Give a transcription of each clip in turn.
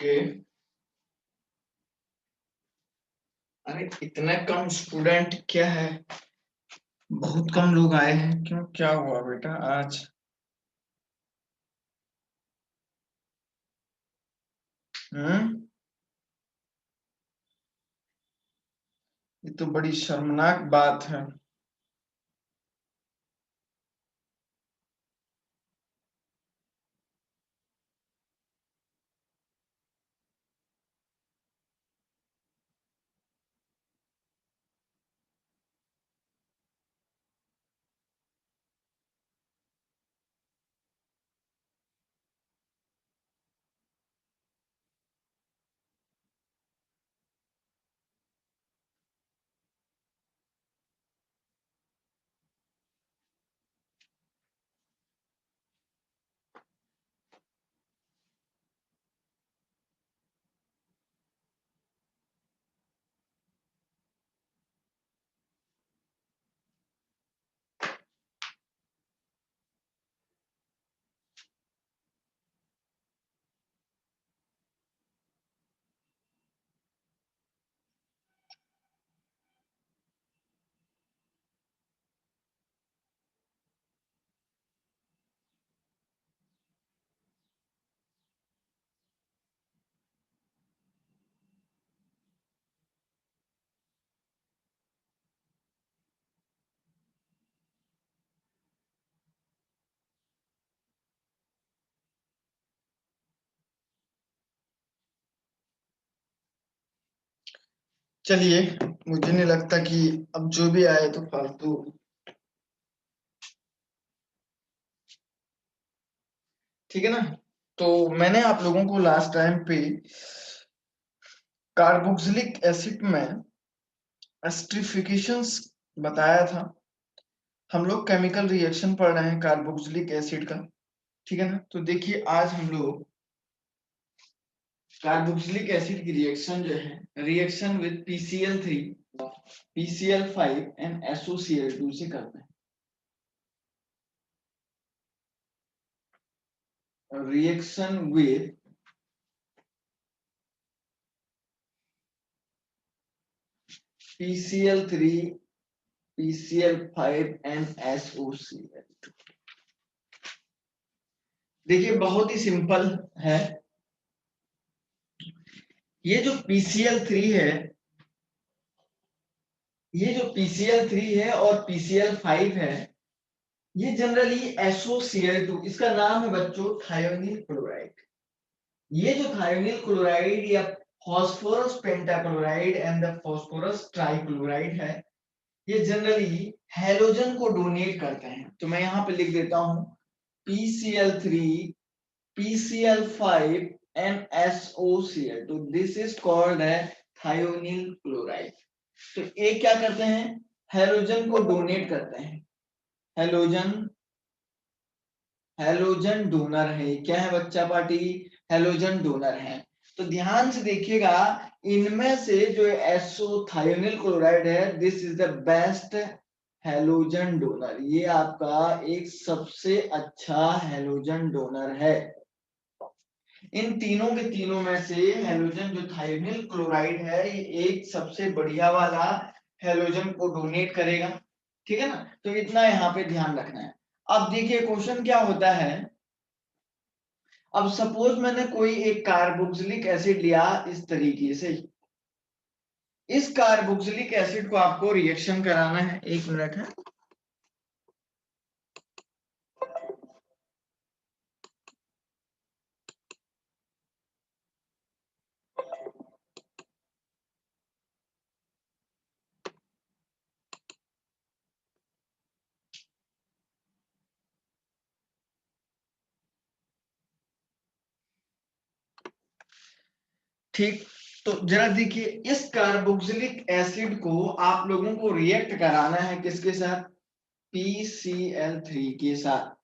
Okay. अरे इतने कम student क्या है, बहुत कम लोग आए हैं क्यों, क्या हुआ बेटा आज? हम्म। ये तो बड़ी शर्मनाक बात है। चलिए, मुझे नहीं लगता कि अब जो भी आए तो फालतू। ठीक है ना? तो मैंने आप लोगों को लास्ट टाइम पे कार्बोक्सिलिक एसिड में एस्टरिफिकेशंस बताया था। हम लोग केमिकल रिएक्शन पढ़ रहे हैं कार्बोक्सिलिक एसिड का। ठीक है ना? तो देखिए आज हम लोग कार्बोक्सिलिक एसिड की रिएक्शन जो है, reaction with PCl3 PCl5 and SOCl2 से करते हैं। Reaction with PCl3 PCl5 and SOCl2। देखिए बहुत ही सिंपल है। ये जो PCl3 है, ये जो PCl3 है और PCl5 है, ये जनरली SOCl2, इसका नाम है बच्चों थायोनील क्लोराइड। ये जो थायोनील क्लोराइड या phosphorus pentachloride and the phosphorus trichloride है, ये जनरली हैलोजन को डोनेट करते हैं। तो मैं यहाँ पे लिख देता हूँ PCl3 PCl5 and SOCl2, this is called है थायोनील क्लोराइड। तो ये क्या करते हैं, हैलोजन को डोनेट करते हैं। हैलोजन हैलोजन डोनर है। क्या है बच्चा पार्टी? हैलोजन डोनर है। तो ध्यान से देखिएगा, इनमें से जो एसोथायोनिल क्लोराइड है, this is the best halogen donor. ये आपका एक सबसे अच्छा हैलोजन डोनर है। इन तीनों के तीनों में से हैलोजन जो थायोनिल क्लोराइड है, ये एक सबसे बढ़िया वाला हैलोजन को डोनेट करेगा। ठीक है ना? तो इतना यहाँ पे ध्यान रखना है। अब देखिए क्वेश्चन क्या होता है। अब सपोज मैंने कोई एक कार्बोक्सिलिक एसिड लिया इस तरीके से। इस कार्बोक्सिलिक एसिड को आपको रिएक्शन कराना है। एक मिनट है। ठीक, तो जरा देखिए, इस कार्बोक्सिलिक एसिड को आप लोगों को रिएक्ट कराना है किसके साथ? PCl3 के साथ।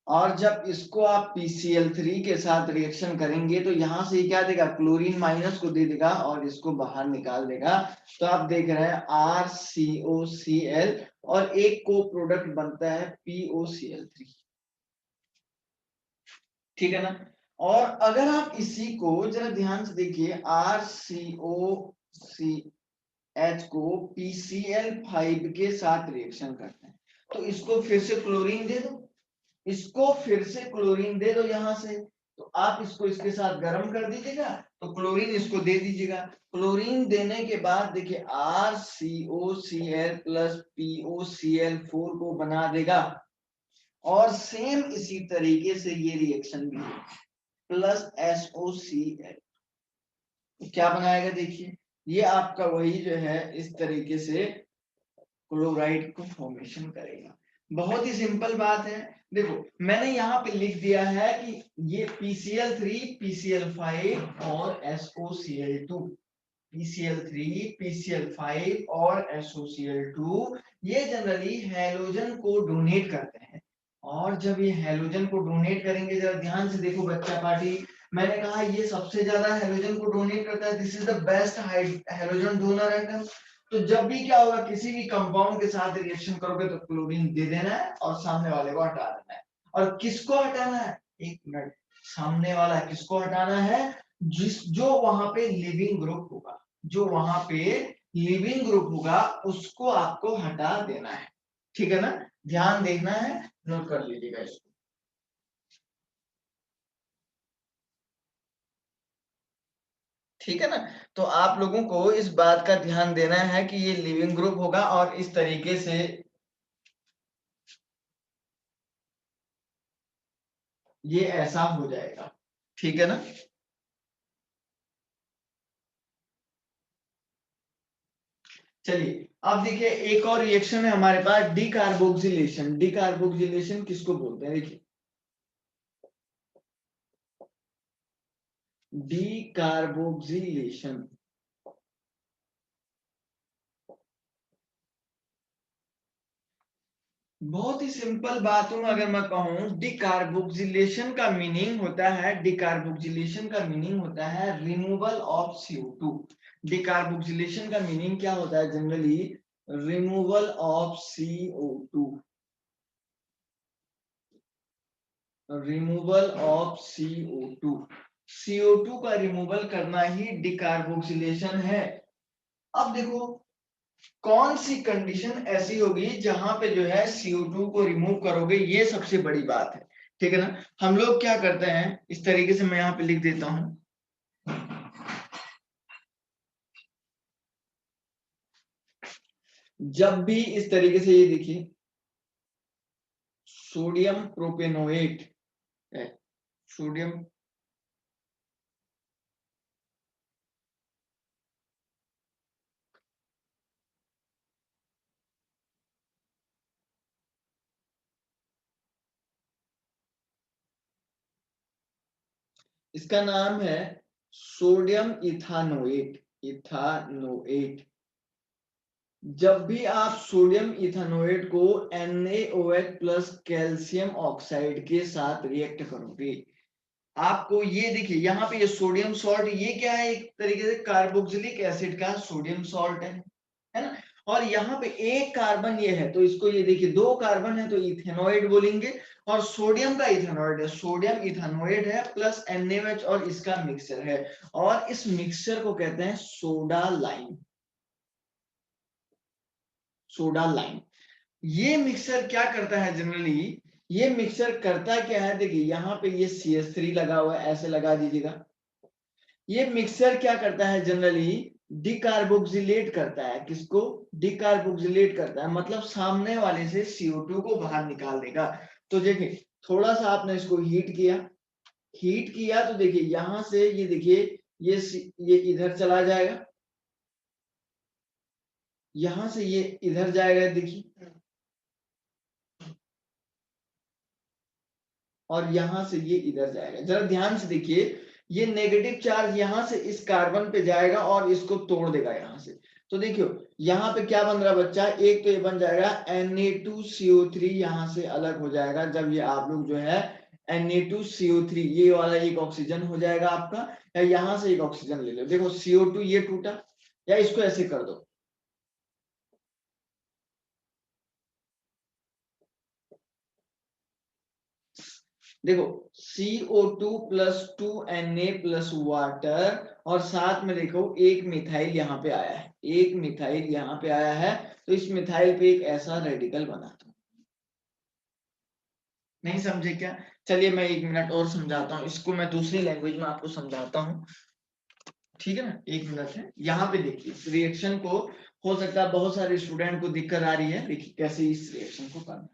और जब इसको आप PCl3 के साथ रिएक्शन करेंगे तो यहां से क्या देगा, क्लोरीन माइनस को दे देगा और इसको बाहर निकाल देगा। तो आप देख रहे हैं RCOCl और एक को प्रोडक्ट बनता है POCl3। ठीक है ना? और अगर आप इसी को जरा ध्यान से देखिए, RCOCH को PCl5 के साथ रिएक्शन करते हैं, तो इसको फिर से क्लोरीन दे दो, इसको फिर से क्लोरीन दे दो यहां से, तो आप इसको इसके साथ गर्म कर दीजिएगा, तो क्लोरीन इसको दे दीजिएगा। क्लोरीन देने के बाद देखिए RCOCl प्लस POCl4 को बना देगा, और सेम इसी तरीके से ये रिएक्शन भी है, प्लस SOCl क्या बनाएगा, देखिए ये आपका वही जो है इस तरीके से क्लोराइड को फॉर्मेशन करेगा। बहुत ही सिंपल बात है। देखो मैंने यहाँ पे लिख दिया है कि ये PCl3, PCl5 और SOCl2, PCl3, PCl5 और SOCl2 ये जनरली हैलोजन को डोनेट करते हैं। और जब ये हैलोजन को डोनेट करेंगे, जरा ध्यान से देखो बच्चा पार्टी, मैंने कहा ये सबसे ज्यादा हैलोजन को डोनेट करता है, this is the best halogen donor atom. तो जब भी क्या होगा, किसी भी कंपाउंड के साथ रिएक्शन करोगे तो क्लोरीन दे देना है और सामने वाले को हटा देना है। और किसको हटाना है, एक मिनट, सामने वाला किसको हटाना है, जो वहां पे लिविंग ग्रुप होगा, जो वहां पे लिविंग ग्रुप होगा उसको आपको हटा देना है। ठीक है ना, ध्यान देखना है, नोट कर लीजिएगा इसको। ठीक है ना, तो आप लोगों को इस बात का ध्यान देना है कि ये लिविंग ग्रुप होगा और इस तरीके से ये ऐसा हो जाएगा। ठीक है ना, चलिए अब देखिए एक और रिएक्शन है हमारे पास, डीकार्बोक्सिलेशन। डीकार्बोक्सिलेशन किसको बोलते हैं, देखिए डीकार्बोक्सिलेशन, बहुत ही सिंपल बातों में अगर मैं कहूं, डिकार्बोक्सिलेशन का मीनिंग होता है, डिकार्बोक्सिलेशन का मीनिंग होता है रिमूवल ऑफ CO2। डिकार्बोक्सिलेशन का मीनिंग क्या होता है generally, removal of CO2, removal of CO2, CO2 का रिमूवल करना ही डिकार्बोक्सिलेशन है। अब देखो कौन सी कंडीशन ऐसी होगी जहां पे जो है CO2 को रिमूव करोगे, ये सबसे बड़ी बात है। ठीक है ना, हम लोग क्या करते हैं, इस तरीके से मैं यहाँ पे लिख देता हूं, जब भी इस तरीके से ये देखिए सोडियम प्रोपेनोएट है, सोडियम, इसका नाम है सोडियम इथानोएट, इथानोएट। जब भी आप सोडियम इथानोएट को NaOH प्लस कैल्शियम ऑक्साइड के साथ रिएक्ट करोगे, आपको ये देखिए यहाँ पे ये सोडियम सॉल्ट, ये क्या है, एक तरीके से कार्बोक्सिलिक एसिड का सोडियम सॉल्ट है ना, और यहाँ पे एक कार्बन ये है, तो इसको ये देखिए दो कार्बन है तो इथेनॉइड बोलेंगे, और सोडियम का इथेनॉइड है, सोडियम इथेनॉइड है प्लस NaOH और इसका मिक्सचर है, और इस मिक्सचर को कहते हैं सोडा लाइम, सोडा लाइम। ये मिक्सर क्या करता है जनरली, ये मिक्सर करता क्या है, देखिए यहाँ पे ये CH3 लगा हुआ है, ऐसे लगा दीजिएगा। ये मिक्सर क्या करता है जनरली, डिकार्बोक्सिलेट करता है, किसको, डिकार्बोक्सिलेट करता है, मतलब सामने वाले से CO2 को बाहर निकाल देगा। तो देखिए थोड़ा सा आपने इसको हीट किया, हीट किया तो देखिए यहां से ये देखिए ये इधर चला जाएगा, यहां से ये इधर जाएगा देखिए, और यहां से ये इधर जाएगा, जरा ध्यान से देखिए, ये नेगेटिव चार्ज यहां से इस कार्बन पे जाएगा और इसको तोड़ देगा यहां से। तो देखियो यहाँ पे क्या बन रहा बच्चा, एक तो ये बन जाएगा Na2CO3, यहां से अलग हो जाएगा, जब ये आप लोग जो है Na2CO3 ये वाला एक ऑक्सीजन हो जाएगा आपका, या यहां से एक ऑक्सीजन ले लो, देखो CO2 ये टूटा, या इसको ऐसे कर दो, देखो CO2 plus 2Na plus water, और साथ में देखो एक मिथाइल यहाँ पे आया है, एक मिथाइल यहाँ पे आया है, तो इस मिथाइल पे एक ऐसा रेडिकल बना था। नहीं समझे क्या? चलिए मैं 1 मिनट और समझाता हूँ इसको, मैं दूसरी लैंग्वेज में आपको समझाता हूँ, ठीक है ना? 1 मिनट है। यहाँ पे देखिए इस रिएक्शन को, हो सकता है बहुत सारे स्टूडेंट को दिक्कत आ रही है, देखिए कैसे इस रिएक्शन को करना है।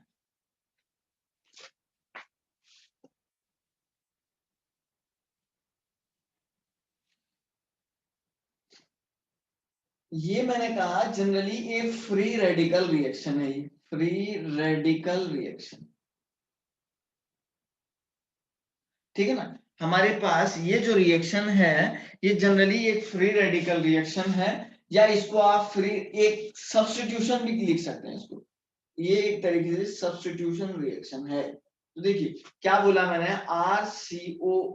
ये मैंने कहा जनरली ये फ्री रेडिकल रिएक्शन है, ये फ्री रेडिकल रिएक्शन, ठीक है ना? हमारे पास ये जो रिएक्शन है ये जनरली एक फ्री रेडिकल रिएक्शन है, या इसको आप फ्री एक सब्स्टिट्यूशन भी लिख सकते हैं इसको, ये एक तरीके से सब्स्टिट्यूशन रिएक्शन है। तो देखिए क्या बोला मैंने, RCOONA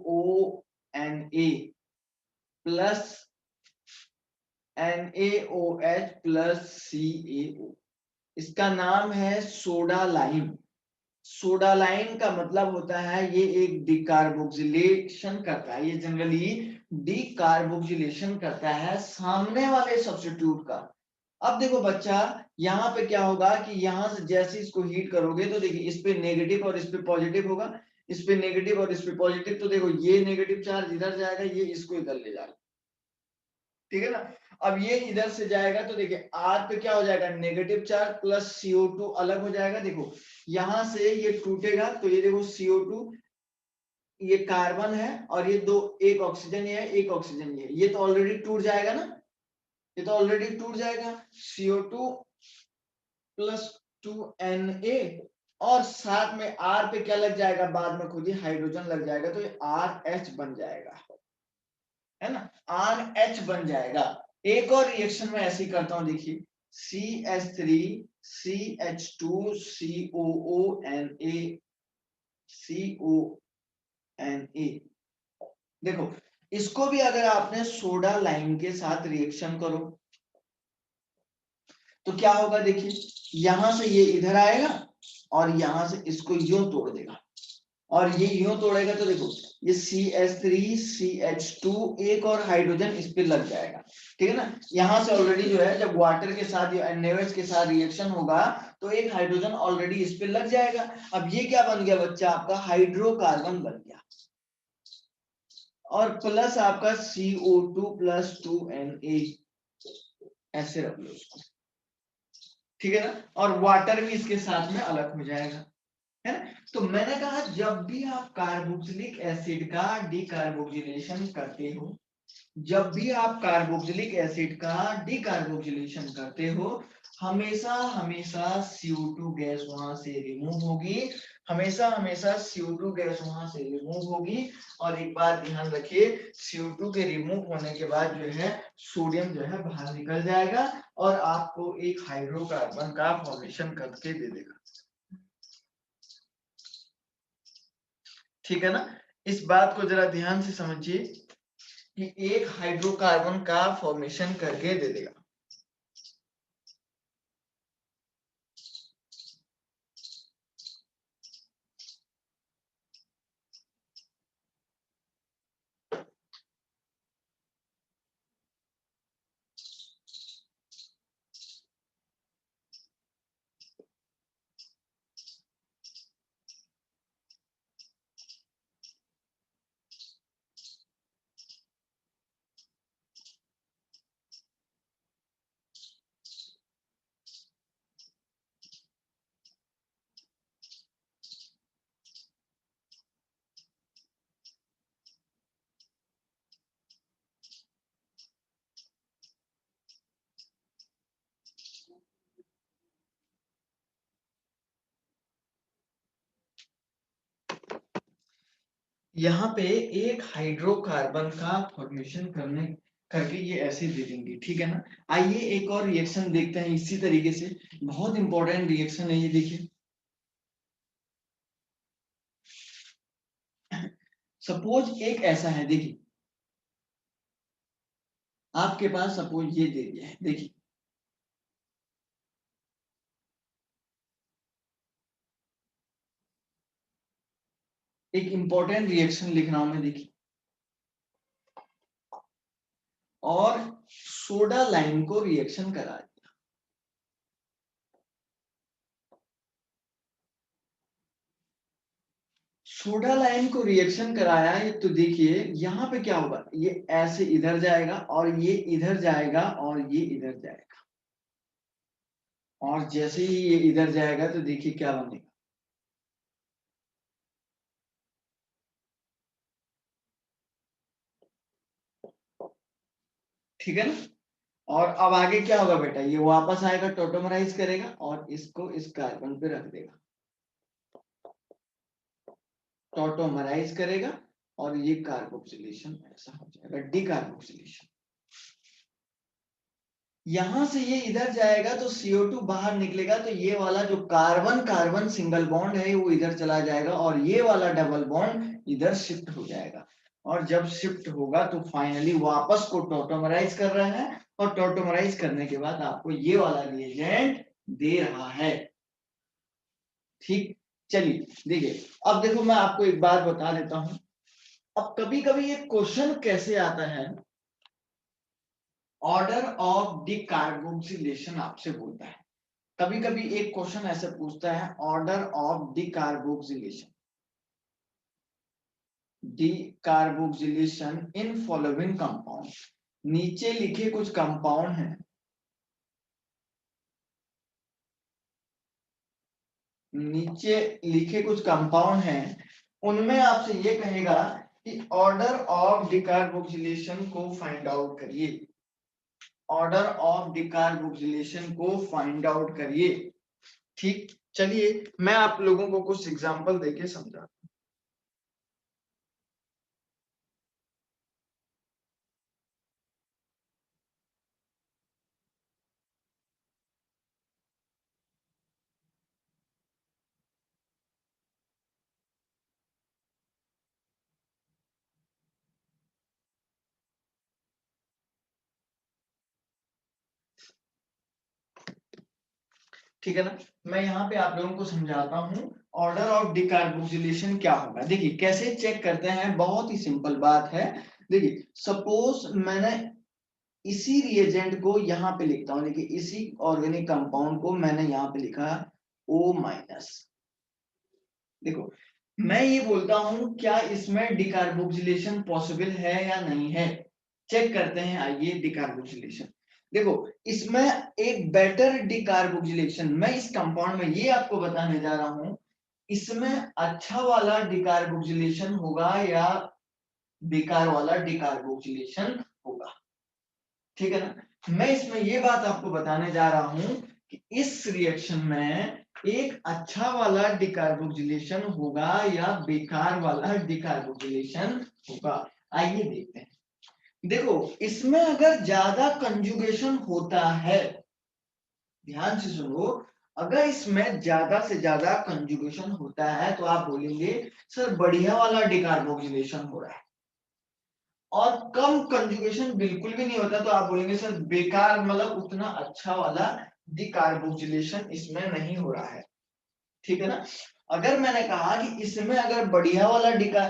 plus NaOH plus CaO, इसका नाम है सोडा लाइम। सोडा लाइम का मतलब होता है ये एक डिकार्बोक्सिलेशन करता है, ये जनरली डिकार्बोक्सिलेशन करता है सामने वाले सब्स्टिट्यूट का। अब देखो बच्चा यहाँ पे क्या होगा कि यहाँ से जैसे इसको हीट करोगे तो देखिए इस पे नेगेटिव और इस पे पॉजिटिव होगा, इस पे नेगेटिव और इस पे पॉजिटिव, तो देखो ये नेगेटिव चार्ज इधर जाएगा, ये इसको इधर ले जाएगा, ठीक है ना? अब ये इधर से जाएगा तो देखिए R पे क्या हो जाएगा, नेगेटिव चार्ज प्लस CO2 अलग हो जाएगा, देखो यहां से ये टूटेगा तो ये देखो CO2, ये कार्बन है और ये दो, एक ऑक्सीजन ये है, एक ऑक्सीजन ये है, ये तो ऑलरेडी टूट जाएगा ना, ये तो ऑलरेडी टूट जाएगा, CO2 प्लस 2Na, और साथ में R पे क्या लग जाएगा, बाद में खुद ही हाइड्रोजन लग जाएगा, तो ये RH बन जाएगा, है ना? RH बन जाएगा। एक और रिएक्शन में ऐसे ही करता हूं, देखिए CH3 CH2 COONA CONA, देखो इसको भी अगर आपने सोडा लाइम के साथ रिएक्शन करो तो क्या होगा, देखिए यहां से ये इधर आएगा और यहां से इसको यूं तोड़ देगा, और ये यूं तोड़ेगा तो देखो ये CH3 CH2 एक और हाइड्रोजन इस पे लग जाएगा, ठीक है ना? यहां से ऑलरेडी जो है जब वाटर के साथ या NaOH के साथ रिएक्शन होगा तो एक हाइड्रोजन ऑलरेडी इस पे लग जाएगा। अब ये क्या बन गया बच्चा, आपका हाइड्रोकार्बन बन गया, और प्लस आपका CO2 प्लस 2Na, ऐसे रख लो इसको, ठीक है ना? और वाटर भी इसके साथ में अलग हो जाएगा, है ना? तो मैंने कहा जब भी आप कार्बोक्सिलिक एसिड का डिकार्बोक्सिलेशन करते हो, जब भी आप कार्बोक्सिलिक एसिड का डिकार्बोक्सिलेशन करते हो, हमेशा हमेशा CO2 गैस वहां से रिमूव होगी, हमेशा हमेशा CO2 गैस वहां से रिमूव होगी, और एक बात ध्यान रखिए CO2 के रिमूव होने के बाद जो है सोडियम जो है बाहर निकल जाएगा और आपको एक हाइड्रोकार्बन का फॉर्मेशन करके दे देगा, ठीक है ना? इस बात को जरा ध्यान से समझिए कि एक हाइड्रोकार्बन का फॉर्मेशन करके दे देगा। यहाँ पे एक हाइड्रोकार्बन का फॉर्मेशन करने करके ये ऐसे दे देंगे, ठीक है ना? आइए एक और रिएक्शन देखते हैं इसी तरीके से, बहुत इंपॉर्टेंट रिएक्शन है ये, देखिए सपोज एक ऐसा है, देखिए आपके पास सपोज ये दे दिया है, देखिए एक इंपॉर्टेंट रिएक्शन लिख रहा हूं मैं, देखिए, और सोडा लाइम को रिएक्शन करा दिया। सोडा लाइम को रिएक्शन कराया है, तो देखिए यहाँ पे क्या होगा, ये ऐसे इधर जाएगा और ये इधर जाएगा और ये इधर जाएगा, और जैसे ही ये इधर जाएगा तो देखिए क्या बनेगा, ठीक है ना। और अब आगे क्या होगा बेटा, ये वापस आएगा, टोटोमराइज करेगा और इसको इस कार्बन पे रख देगा, टोटोमराइज करेगा और ये कार्बोक्सिलेशन ऐसा हो जाएगा, डीकार्बोक्सिलेशन। यहां से ये इधर जाएगा तो CO2 बाहर निकलेगा, तो ये वाला जो कार्बन कार्बन सिंगल बॉन्ड है वो इधर चला जाएगा और ये वाला डबल बॉन्ड इधर शिफ्ट हो जाएगा, और जब शिफ्ट होगा तो फाइनली वापस को टोटोमराइज कर रहा है, और टोटोमराइज करने के बाद आपको ये वाला रिएजेंट दे रहा है, ठीक। चलिए देखिए, अब देखो मैं आपको एक बात बता देता हूं। अब कभी कभी एक क्वेश्चन कैसे आता है, ऑर्डर ऑफ डिकार्बोक्सिलेशन आपसे बोलता है, कभी कभी एक क्वेश्चन ऐसे पूछता है, order of decarboxylation, decarboxylation in following compound. नीचे लिखे कुछ कंपाउंड हैं, नीचे लिखे कुछ कंपाउंड हैं, उनमें आपसे ये कहेगा कि ऑर्डर ऑफ डिकार्बोक्सिलेशन को फाइंड आउट करिए, ऑर्डर ऑफ डिकार्बोक्सिलेशन को फाइंड आउट करिए, ठीक। चलिए मैं आप लोगों को कुछ एग्जांपल देके समझा। ठीक है ना, मैं यहाँ पे आप लोगों को समझाता हूँ ऑर्डर ऑफ डिकार्बोक्सिलेशन क्या होगा। देखिए कैसे चेक करते हैं, बहुत ही सिंपल बात है। देखिए सपोज मैंने इसी रिएजेंट को यहाँ पे लिखता हूँ, देखिए इसी ऑर्गेनिक कंपाउंड को मैंने यहाँ पे लिखा O-। देखो मैं ये बोलता हूँ क्या इसमें डिकार्बोक्सिलेशन पॉसिबल है या नहीं है, चेक करते हैं, आइए डिकार्बोक्सिलेशन। देखो इसमें एक बेटर डिकार्बोक्सिलेशन, मैं इस कंपाउंड में ये आपको बताने जा रहा हूं, इसमें अच्छा वाला डिकार्बोक्सिलेशन होगा या बेकार वाला डिकार्बोक्सिलेशन होगा, ठीक है ना। मैं इसमें ये बात आपको बताने जा रहा हूं कि इस रिएक्शन में एक अच्छा वाला डिकार्बोक्सिलेशन होगा या बेकार वाला डिकार्बोक्सिलेशन होगा, आइए देखते हैं। देखो इसमें अगर ज्यादा कंजुगेशन होता है, ध्यान से सुनो, अगर इसमें ज्यादा से ज्यादा कंजुगेशन होता है तो आप बोलेंगे सर बढ़िया वाला डिकार्बोक्सिलेशन हो रहा है, और कम कंजुगेशन बिल्कुल भी नहीं होता तो आप बोलेंगे सर बेकार, मतलब उतना अच्छा वाला डिकार्बोक्सिलेशन इसमें नहीं हो रहा है, ठीक है ना। अगर मैंने कहा कि इसमें अगर बढ़िया वाला डिका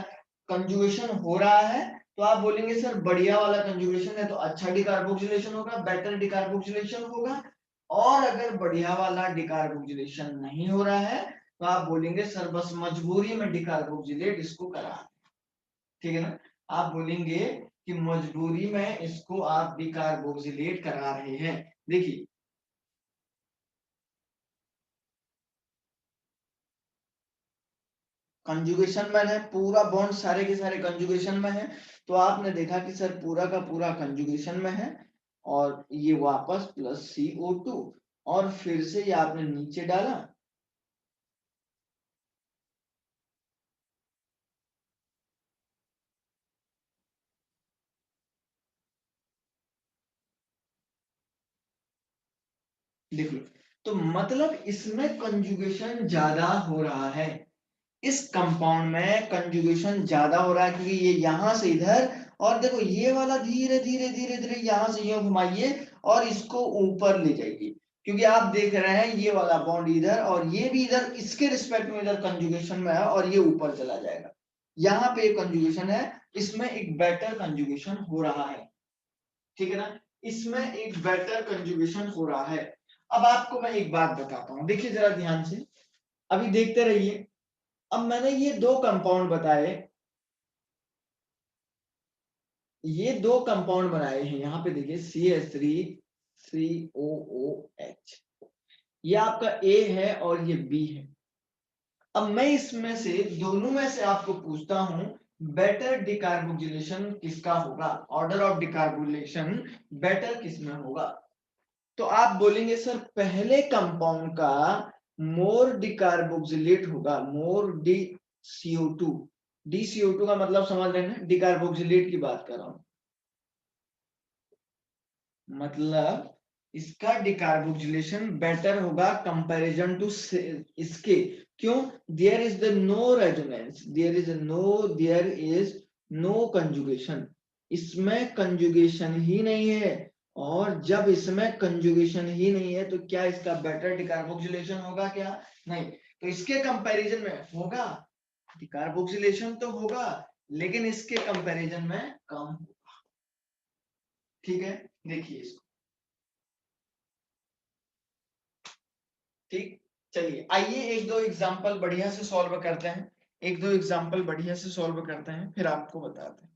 कंजुगेशन हो रहा है तो आप बोलेंगे सर बढ़िया वाला कंजुगेशन है तो अच्छा डिकार्बोक्सिलेशन होगा, बेटर डिकार्बोक्सिलेशन होगा। और अगर बढ़िया वाला डिकार्बोक्सिलेशन नहीं हो रहा है तो आप बोलेंगे सर बस मजबूरी में डिकार्बोक्सिलेट इसको करा, ठीक है ना। आप बोलेंगे कि मजबूरी में इसको आप डिकार्बोक्सिलेट करा रहे हैं। देखिए कंजुगेशन में है, पूरा बॉन्ड सारे के सारे कंजुगेशन में है, तो आपने देखा कि सर पूरा का पूरा कंजुगेशन में है, और ये वापस प्लस CO2 और फिर से ये आपने नीचे डाला, देख लो। तो मतलब इसमें कंजुगेशन ज्यादा हो रहा है, इस कंपाउंड में कंजुगेशन ज्यादा हो रहा है, क्योंकि ये यहां से इधर, और देखो ये वाला धीरे धीरे धीरे धीरे यहां से यूं घुमाइए और इसको ऊपर ले जाइए, क्योंकि आप देख रहे हैं ये वाला बॉन्ड इधर और ये भी इधर, इसके रिस्पेक्ट में इधर कंजुगेशन में है और ये ऊपर चला जाएगा, यहाँ पे कंजुगेशन है, इसमें एक बेटर कंजुगेशन हो रहा है, ठीक है ना, इसमें एक बेटर कंजुगेशन हो रहा है। अब आपको मैं एक बात बताता हूं, देखिए जरा ध्यान से, अभी देखते रहिए। अब मैंने ये दो कंपाउंड बताए, ये दो कंपाउंड बनाए हैं, यहाँ पे देखिए CH3COOH, ये आपका A है और ये B है। अब मैं इसमें से दोनों में से आपको पूछता हूं बेटर डिकार्बोक्सिलेशन किसका होगा, ऑर्डर ऑफ डिकार्बोक्सिलेशन बेटर किसमें होगा। तो आप बोलेंगे सर पहले कंपाउंड का मोर डिकार्बोक्सिलेट होगा, मोर DCO2, DCO2 का मतलब समझ रहे हैं, डिकार्बोक्सिलेट की बात कर रहा हूं, मतलब इसका डिकार्बोक्सिलेशन बेटर होगा कंपैरिजन टू इसके, क्यों, there is no resonance, there is no conjugation, इसमें कंजुगेशन ही नहीं है, और जब इसमें कंजुगेशन ही नहीं है तो क्या इसका बेटर डिकार्बोक्सिलेशन होगा, क्या नहीं, तो इसके कंपैरिजन में होगा, डिकार्बोक्सिलेशन तो होगा लेकिन इसके कंपैरिजन में कम होगा, ठीक है, देखिए इसको, ठीक, चलिए आइए एक दो एग्जांपल बढ़िया से सॉल्व करते हैं, एक दो एग्जांपल बढ़िया से सॉल्व करते हैं फिर आपको बताते हैं।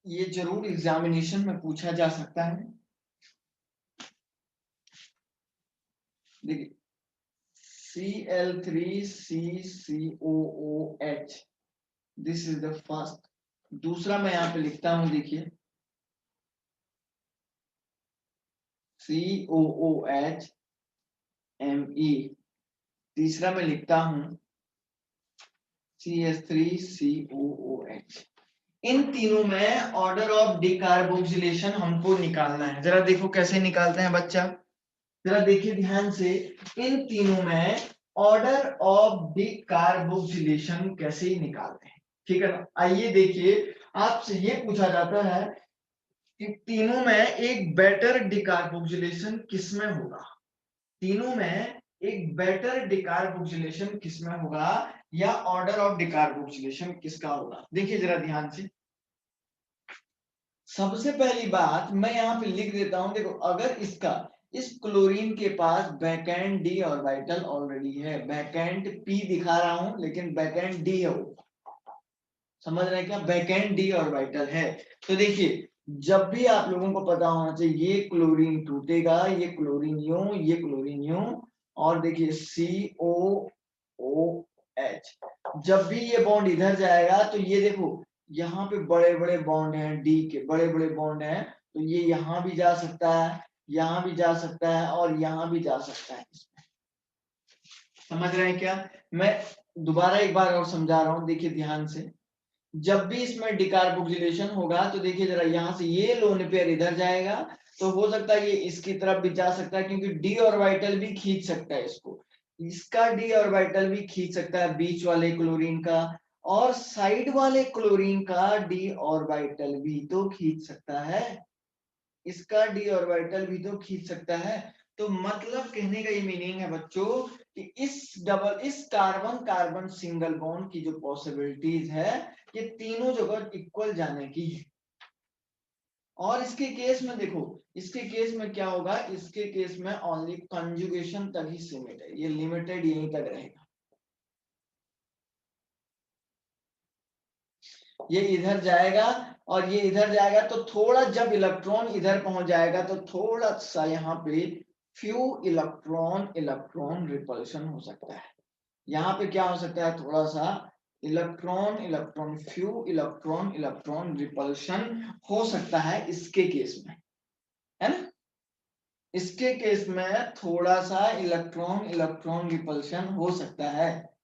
ये जरूर एग्जामिनेशन में पूछा जा सकता है, देखिए Cl3CCOOH, this is the first, दूसरा मैं यहाँ पे लिखता हूं, देखिए COOH Me, तीसरा मैं लिखता हूं CH3COOH। इन तीनों में ऑर्डर ऑफ डिकार्बोक्सिलेशन हमको निकालना है, जरा देखो कैसे निकालते हैं बच्चा, जरा देखिए ध्यान से, इन तीनों में ऑर्डर ऑफ डिकार्बोक्सिलेशन कैसे निकालते हैं, ठीक है ना, आइए देखिए, आपसे ये पूछा जाता है कि तीनों में एक बेटर डिकार्बोक्सिलेशन किसमें होगा, तीनों में एक बेटर डिकार्बोक्सिलेशन किसमें होगा, या ऑर्डर ऑफ डिकार्बोक्सिलेशन किसका होगा, देखिए जरा ध्यान से। सबसे पहली बात मैं यहाँ पे लिख देता हूं, देखो अगर इसका, इस क्लोरीन के पास बैकेंड डी ऑर्बिटल ऑलरेडी है, बैकेंड पी दिखा रहा हूं लेकिन बैकेंड डी है वो, समझ रहे हैं क्या, बैकेंड डी ऑर्बिटल है, तो देखिए जब भी आप लोगों को पता होना चाहिए, ये क्लोरीन टूटेगा, ये क्लोरीन यूं, ये क्लोरीन यूं, और देखिए COOH, जब भी ये बॉन्ड इधर जाएगा तो ये देखो यहाँ पे बड़े बड़े बॉन्ड हैं, डी के बड़े बड़े बॉन्ड हैं, तो ये यहाँ भी जा सकता है, यहाँ भी जा सकता है, और यहाँ भी जा सकता है, समझ रहे हैं क्या, मैं दोबारा एक बार और समझा रहा हूं, देखिए ध्यान से, जब भी इसमें डिकार्बोक्सिलेशन होगा तो देखिए जरा यहाँ से ये लोन पेयर इधर जाएगा, तो हो सकता है ये इसकी तरफ भी जा सकता है, क्योंकि डी ऑर्बिटल भी खींच सकता है इसको, इसका डी ऑर्बिटल भी खींच सकता है बीच वाले क्लोरीन का, और साइड वाले क्लोरीन का डी ऑर्बिटल भी तो खींच सकता है, इसका डी ऑर्बिटल भी तो खींच सकता है, तो मतलब कहने का ये मीनिंग है बच्चों कि इस कार्बन कार्बन सिंगल बॉन्ड की जो पॉसिबिलिटीज है ये तीनों जगह इक्वल जाने की है, और इसके केस में देखो, इसके केस में क्या होगा, इसके केस में ओनली कंजुगेशन तक ही सीमित है, ये लिमिटेड यहीं तक रहेगा, ये इधर जाएगा और ये इधर जाएगा, तो थोड़ा जब इलेक्ट्रॉन इधर पहुंच जाएगा तो थोड़ा सा यहाँ पे फ्यू इलेक्ट्रॉन इलेक्ट्रॉन रिपल्शन हो सकता है, यहाँ पे क्या हो सकता है, थोड़ा सा electron electron few electron electron repulsion हो सकता है इसके केस में, है ना, इसके केस में थोड़ा सा इलेक्ट्रॉन इलेक्ट्रॉन रिपल्शन हो सकता है,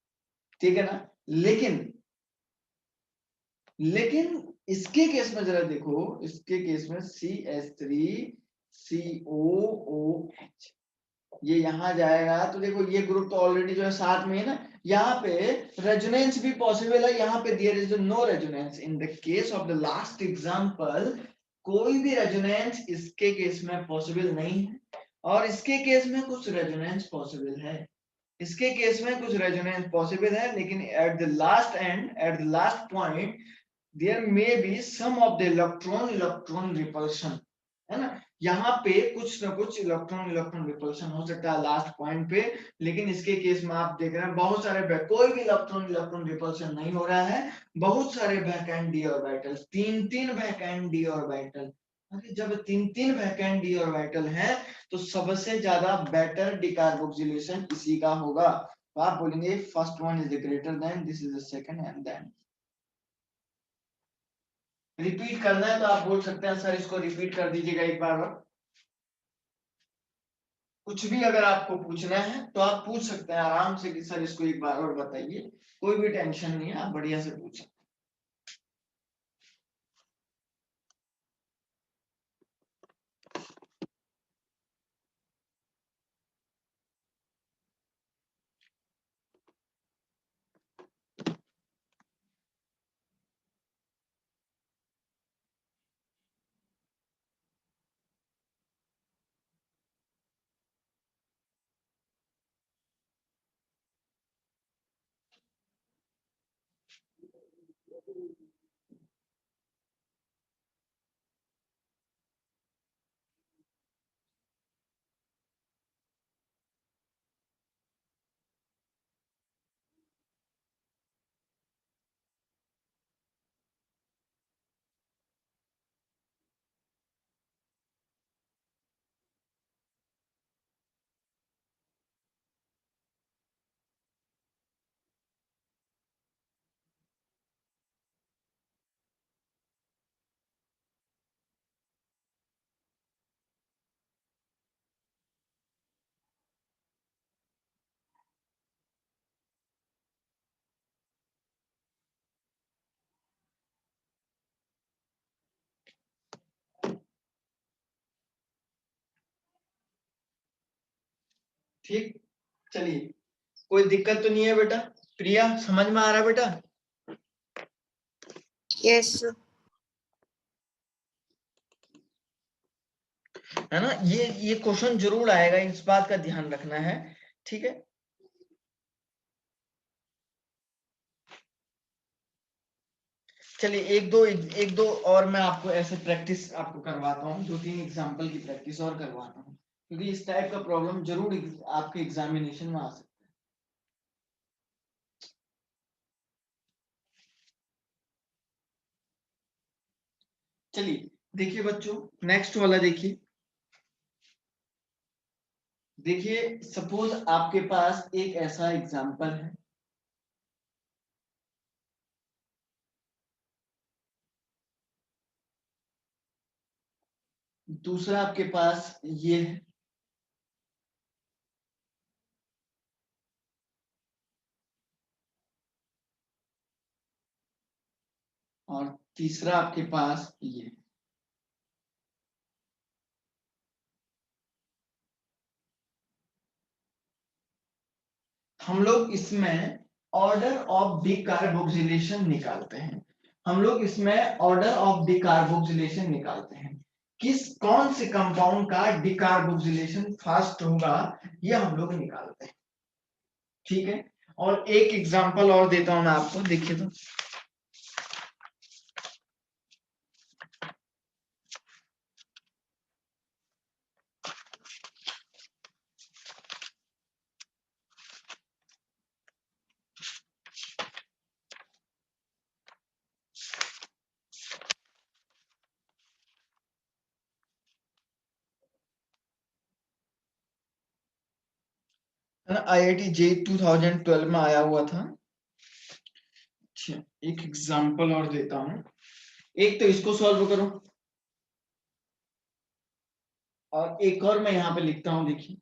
ठीक है ना, लेकिन इसके केस में जरा देखो, इसके केस में CH3COOH, ये यहां जाएगा तो देखो ये ग्रुप तो ऑलरेडी जो है साथ में है ना, यहाँ पे रेजोनेंस भी पॉसिबल है, यहाँ पे there is no resonance, in the case of the last example कोई भी रेजोनेंस इसके केस में पॉसिबल नहीं है, और इसके केस में कुछ रेजोनेंस पॉसिबल है। इसके केस में कुछ रेजोनेंस पॉसिबल है, लेकिन at the last end, at the last point, there may be some of the electron electron repulsion, है ना। यहाँ पे कुछ ना कुछ इलेक्ट्रॉन इलेक्ट्रॉन रिपल्शन हो सकता है लास्ट पॉइंट पे, लेकिन इसके केस में आप देख रहे हैं बहुत सारे, कोई भी इलेक्ट्रॉन इलेक्ट्रॉन रिपल्शन नहीं हो रहा है, बहुत सारे वैकेंट डी ऑर्बिटल, तीन तीन वैकेंट डी ऑर्बिटल। जब तीन तीन वैकेंट डी ऑर्बिटल हैं, तो सबसे ज्यादा बेटर डिकार्बोक्सिलेशन इसी का होगा। तो आप बोलेंगे first one is greater than, this is the second, and then repeat करना है तो आप बोल सकते हैं सर इसको रिपीट कर दीजिएगा एक बार और। कुछ भी अगर आपको पूछना है तो आप पूछ सकते हैं आराम से कि सर इसको एक बार और बताइए, कोई भी टेंशन नहीं है, आप बढ़िया से पूछ सकते ठीक। चलिए, कोई दिक्कत तो नहीं है बेटा? प्रिया, समझ में आ रहा है बेटा? यस है ना, ये क्वेश्चन जरूर आएगा, इस बात का ध्यान रखना है, ठीक है। चलिए एक दो और मैं आपको ऐसे प्रैक्टिस आपको करवाता हूँ, दो तीन एग्जांपल की प्रैक्टिस और करवाता हूँ, क्योंकि इस टाइप का प्रॉब्लम जरूर आपके एग्जामिनेशन में आ सकता है। चलिए देखिए बच्चों, नेक्स्ट वाला देखिए। देखिए सपोज आपके पास एक ऐसा एग्जांपल है, दूसरा आपके पास ये है, और तीसरा आपके पास ये है। हम लोग इसमें ऑर्डर ऑफ डिकार्बोक्सिलेशन निकालते हैं, हम लोग इसमें ऑर्डर ऑफ डिकार्बोक्सिलेशन निकालते हैं, कौन से कंपाउंड का डिकार्बोक्सिलेशन फास्ट होगा, ये हम लोग निकालते हैं, ठीक है। और एक एग्जांपल और देता हूं मैं आपको, देखिए तो। IIT जे 2012 में आया हुआ था। अच्छा, एक एग्जांपल और देता हूं, एक तो इसको सॉल्व करो, और एक और मैं यहाँ पे लिखता हूं, देखिए।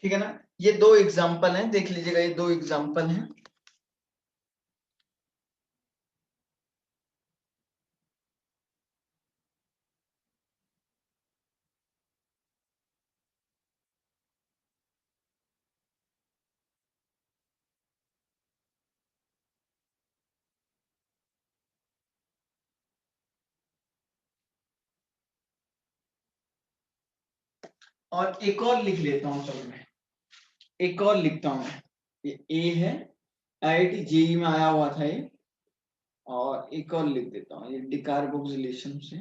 ठीक है ना। ये दो एग्जाम्पल हैं, देख लीजिएगा, ये दो एग्जाम्पल हैं। और एक और लिख लेता हूँ, चलो मैं एक और लिखता हूँ मैं। ये ए है, आईआईटी जेईई में आया हुआ था ये। और एक और लिख देता हूँ, ये डिकार्बोक्सिलेशन से।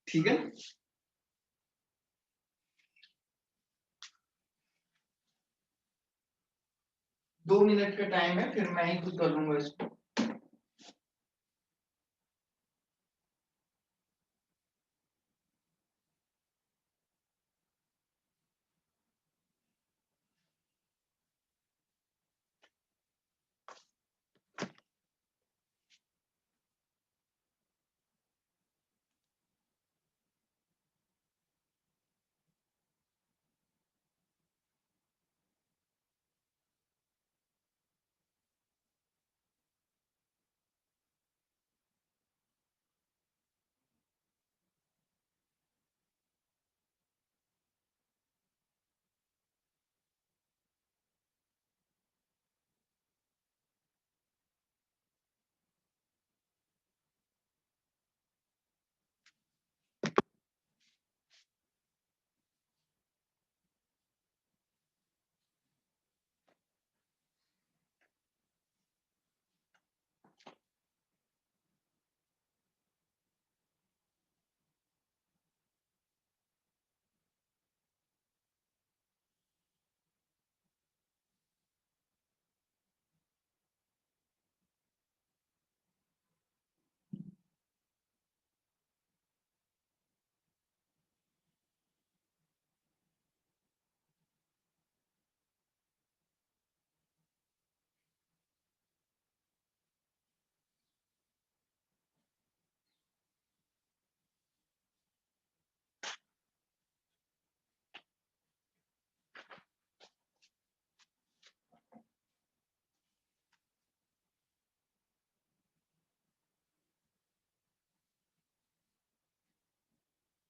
ठीक है। 2 मिनट का टाइम है, फिर मैं ही खुद कर लूंगा इसको।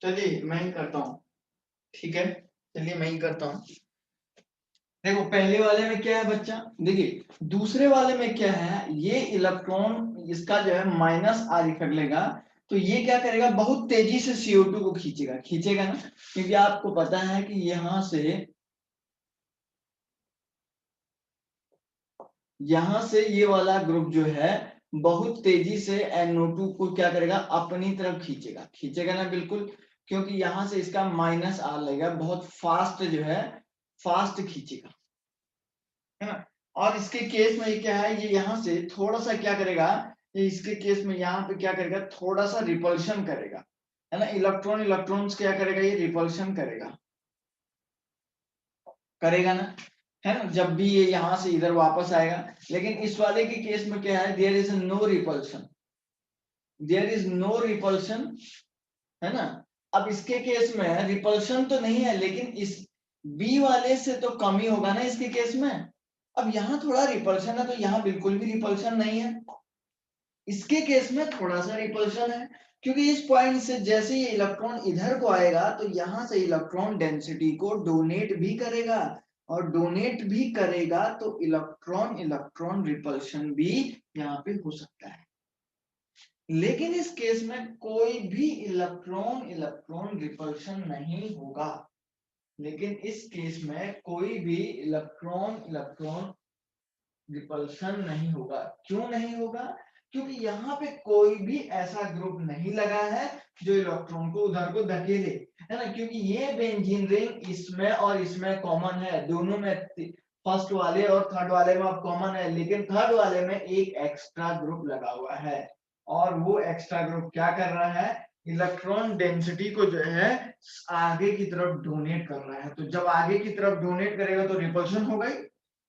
चलिए मैं ही करता हूँ। ठीक है, चलिए मैं ही करता हूँ। देखो पहले वाले में क्या है बच्चा, देखिए दूसरे वाले में क्या है, ये इलेक्ट्रॉन इसका जो है माइनस आर इफेक्ट लेगा, तो ये क्या करेगा, बहुत तेजी से CO2 को खींचेगा, खींचेगा ना, क्योंकि आपको पता है कि यहां से ये वाला ग्रुप जो है बहुत तेजी से NO2 को क्या करेगा, अपनी तरफ खींचेगा, खींचेगा ना बिल्कुल, क्योंकि यहां से इसका माइनस आर लगेगा, बहुत फास्ट जो है, फास्ट खींचेगा, है ना। और इसके केस में ये क्या है, ये यहाँ से थोड़ा सा क्या करेगा, ये इसके केस में यहाँ पे क्या करेगा, थोड़ा सा रिपल्शन करेगा, है ना। इलेक्ट्रॉन इलेक्ट्रॉन्स क्या करेगा, ये रिपल्शन करेगा, करेगा ना, है ना, जब भी ये यहाँ से इधर वापस आएगा। लेकिन इस वाले के केस में क्या है, there is no repulsion, there is no repulsion, है ना। अब इसके केस में रिपल्शन तो नहीं है, लेकिन इस बी वाले से तो कम ही होगा ना इसके केस में। अब यहाँ थोड़ा रिपल्शन है, तो यहाँ बिल्कुल भी रिपल्शन नहीं है। इसके केस में थोड़ा सा रिपल्शन है, क्योंकि इस पॉइंट से जैसे ये इलेक्ट्रॉन इधर को आएगा, तो यहाँ से इलेक्ट्रॉन डेंसिटी को डोनेट भी करेगा, और डोनेट भी करेगा तो इलेक्ट्रॉन इलेक्ट्रॉन रिपल्शन भी यहाँ पे हो सकता है। लेकिन इस केस में कोई भी इलेक्ट्रॉन इलेक्ट्रॉन रिपल्शन नहीं होगा, लेकिन इस केस में कोई भी इलेक्ट्रॉन इलेक्ट्रॉन रिपल्शन नहीं होगा। क्यों नहीं होगा, क्योंकि यहाँ पे कोई भी ऐसा ग्रुप नहीं लगा है जो इलेक्ट्रॉन को उधर को धकेले, है ना, क्योंकि ये बेंजीन रिंग इसमें और इसमें कॉमन है, दोनों में फर्स्ट वाले और थर्ड वाले में अब कॉमन है, लेकिन थर्ड वाले में एक एक्स्ट्रा ग्रुप लगा हुआ है, और वो एक्स्ट्रा ग्रुप क्या कर रहा है, इलेक्ट्रॉन डेंसिटी को जो है आगे की तरफ डोनेट कर रहा है। तो जब आगे की तरफ डोनेट करेगा तो रिपल्शन होगा ही,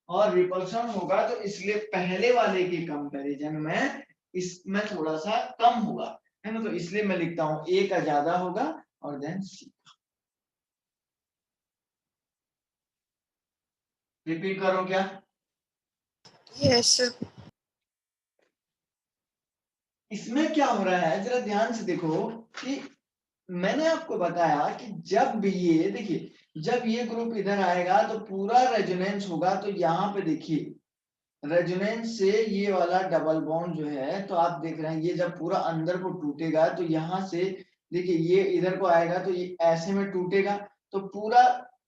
और रिपल्शन होगा तो इसलिए पहले वाले के कंपैरिजन में इसमें थोड़ा सा कम होगा। है ना, तो इसलिए मैं लिखता हूं ए का ज्यादा होगा और देन सी। रिपीट करो क्या? Yes sir. इसमें क्या हो रहा है जरा ध्यान से देखो कि मैंने आपको बताया कि जब भी ये देखिए, जब ये ग्रुप इधर आएगा तो पूरा रेजोनेंस होगा, तो यहाँ पे देखिए रेजोनेंस से ये वाला डबल बॉन्ड जो है, तो आप देख रहे हैं ये जब पूरा अंदर को टूटेगा तो यहाँ से देखिए ये इधर को आएगा तो ये ऐसे में टूटेगा, तो पूरा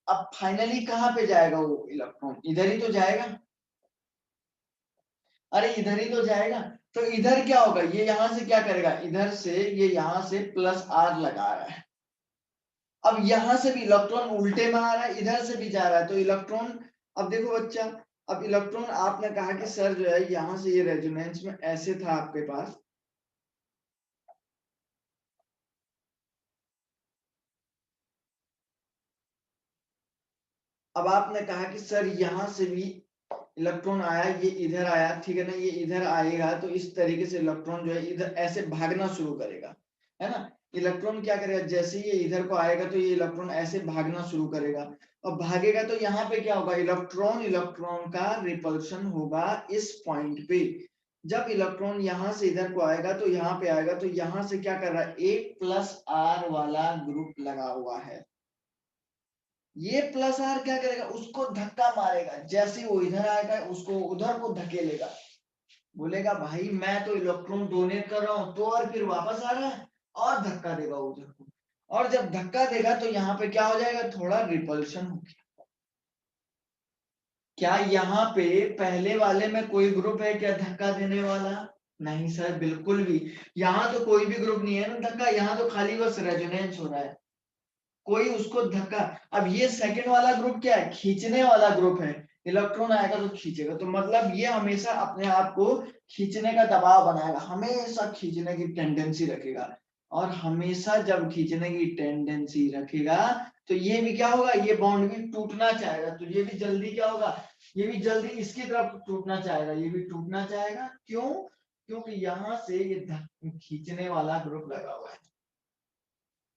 अब फाइनली कहाँ पे जाएगा वो इलेक्ट्रॉन? इधर ही तो जाएगा। अरे इधर ही तो जाएगा, तो इधर क्या होगा, ये यहाँ से क्या करेगा, इधर से ये यहाँ से प्लस आर लगा रहा है। अब यहां से भी इलेक्ट्रॉन उल्टे में आ रहा है, इधर से भी जा रहा है, तो इलेक्ट्रॉन, अब देखो बच्चा, अब इलेक्ट्रॉन आपने कहा कि सर जो है यहां से ये रेजोनेंस में ऐसे था आपके पास, अब आपने कहा कि सर यहां से भी इलेक्ट्रॉन आया, ये इधर आया, ठीक है ना, ये इधर आएगा तो इस तरीके से इलेक्ट्रॉन जो है इधर ऐसे भागना शुरू करेगा, है ना। इलेक्ट्रॉन क्या करेगा, जैसे ही ये इधर को आएगा तो ये इलेक्ट्रॉन ऐसे भागना शुरू करेगा, और भागेगा तो यहाँ पे क्या होगा, इलेक्ट्रॉन इलेक्ट्रॉन का रिपल्शन होगा इस पॉइंट पे। जब इलेक्ट्रॉन यहाँ से इधर को आएगा तो यहाँ पे आएगा, तो यहाँ से क्या कर रहा है, एक प्लस आर वाला ग्रुप लगा हुआ है, ये प्लस आर क्या करेगा, उसको धक्का मारेगा, जैसे वो इधर आएगा उसको उधर को धकेलेगा, बोलेगा भाई मैं तो इलेक्ट्रॉन डोनेट कर रहा हूं, तो और फिर वापस आ रहा है और धक्का देगा उधर को, और जब धक्का देगा तो यहाँ पे क्या हो जाएगा, थोड़ा रिपल्शन हो गया। क्या यहाँ पे पहले वाले में कोई ग्रुप है क्या धक्का देने वाला? नहीं सर, बिल्कुल भी। यहाँ तो कोई भी ग्रुप नहीं है ना धक्का, यहाँ तो खाली बस रेजोनेंस हो रहा है, कोई उसको धक्का। अब ये सेकंड वाला ग्रुप क्या है, खींचने वाला ग्रुप है, इलेक्ट्रॉन आएगा तो खींचेगा, तो मतलब ये हमेशा अपने आप को खींचने का दबाव बनाएगा, हमेशा खींचने की टेंडेंसी रखेगा, और हमेशा जब खींचने की टेंडेंसी रखेगा तो ये भी क्या होगा, ये बॉन्ड भी टूटना चाहेगा, तो ये भी जल्दी क्या होगा, ये भी जल्दी इसकी तरफ टूटना चाहेगा, ये भी टूटना चाहेगा, क्यों? क्योंकि यहाँ से ये खींचने वाला ग्रुप लगा हुआ है,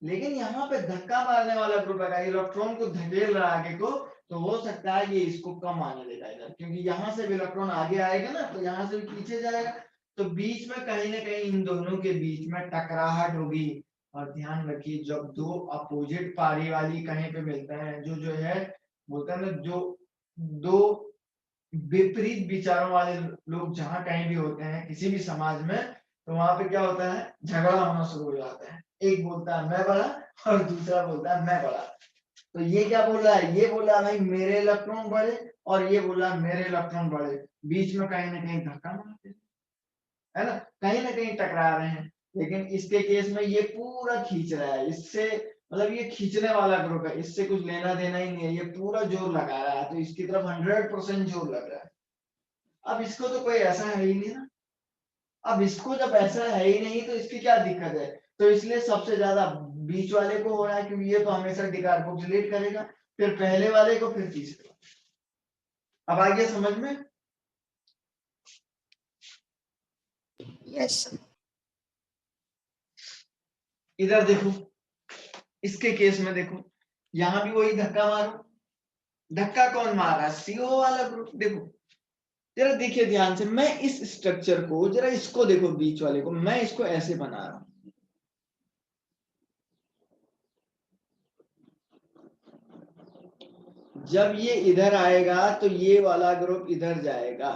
लेकिन यहाँ पे धक्का मारने वाला ग्रुप है, इलेक्ट्रॉन को धकेल रहा है आगे को, तो हो सकता है ये इसको कम आने देगा इधर, क्योंकि यहाँ से भी इलेक्ट्रॉन आगे आएगा ना, तो यहाँ से भी पीछे जाएगा, तो बीच में कहीं ना कहीं इन दोनों के बीच में टकराहट होगी। और ध्यान रखिए जब दो अपोजिट पारी वाली कहीं पे मिलते हैं, जो है बोलते हैं ना, जो दो विपरीत विचारों वाले लोग जहां कहीं भी होते हैं किसी भी समाज में, तो वहां पे क्या होता है, झगड़ा होना शुरू हो जाता है, एक बोलता है मैं बड़ा और दूसरा बोलता है मैं बड़ा, तो ये क्या बोल रहा है, ये बोल रहा है भाई मेरे इलेक्ट्रॉन बड़े, और ये बोल रहा है मेरे इलेक्ट्रॉन बड़े, बीच में कहीं ना कहीं धक्का मारते हैं, है ना कहीं टकरा रहे हैं। लेकिन इसके केस में ये पूरा खींच रहा है, इससे मतलब ये खींचने वाला ग्रुप है, इससे कुछ लेना देना ही नहीं है, ये पूरा जोर लगा रहा है, तो इसकी तरफ 100% जोर लग रहा है। अब इसको तो कोई ऐसा है ही नहीं ना, अब इसको जब ऐसा है ही नहीं तो इसकी क्या दिक्कत है, तो इसलिए सबसे ज्यादा बीच वाले को हो रहा है, क्योंकि ये तो हमेशा डिकार्बोक्सिलेट करेगा, फिर पहले वाले को, फिर तीसरे। अब आ गया समझ में? Yes sir. इधर देखो, इसके केस में देखो, यहां भी वही धक्का मारो, धक्का कौन मार रहा है, CO वाला ग्रुप। देखो जरा देखिए ध्यान से, मैं इस स्ट्रक्चर को जरा, इसको देखो बीच वाले को, मैं इसको ऐसे बना रहा हूं, जब ये इधर आएगा तो ये वाला ग्रुप इधर जाएगा,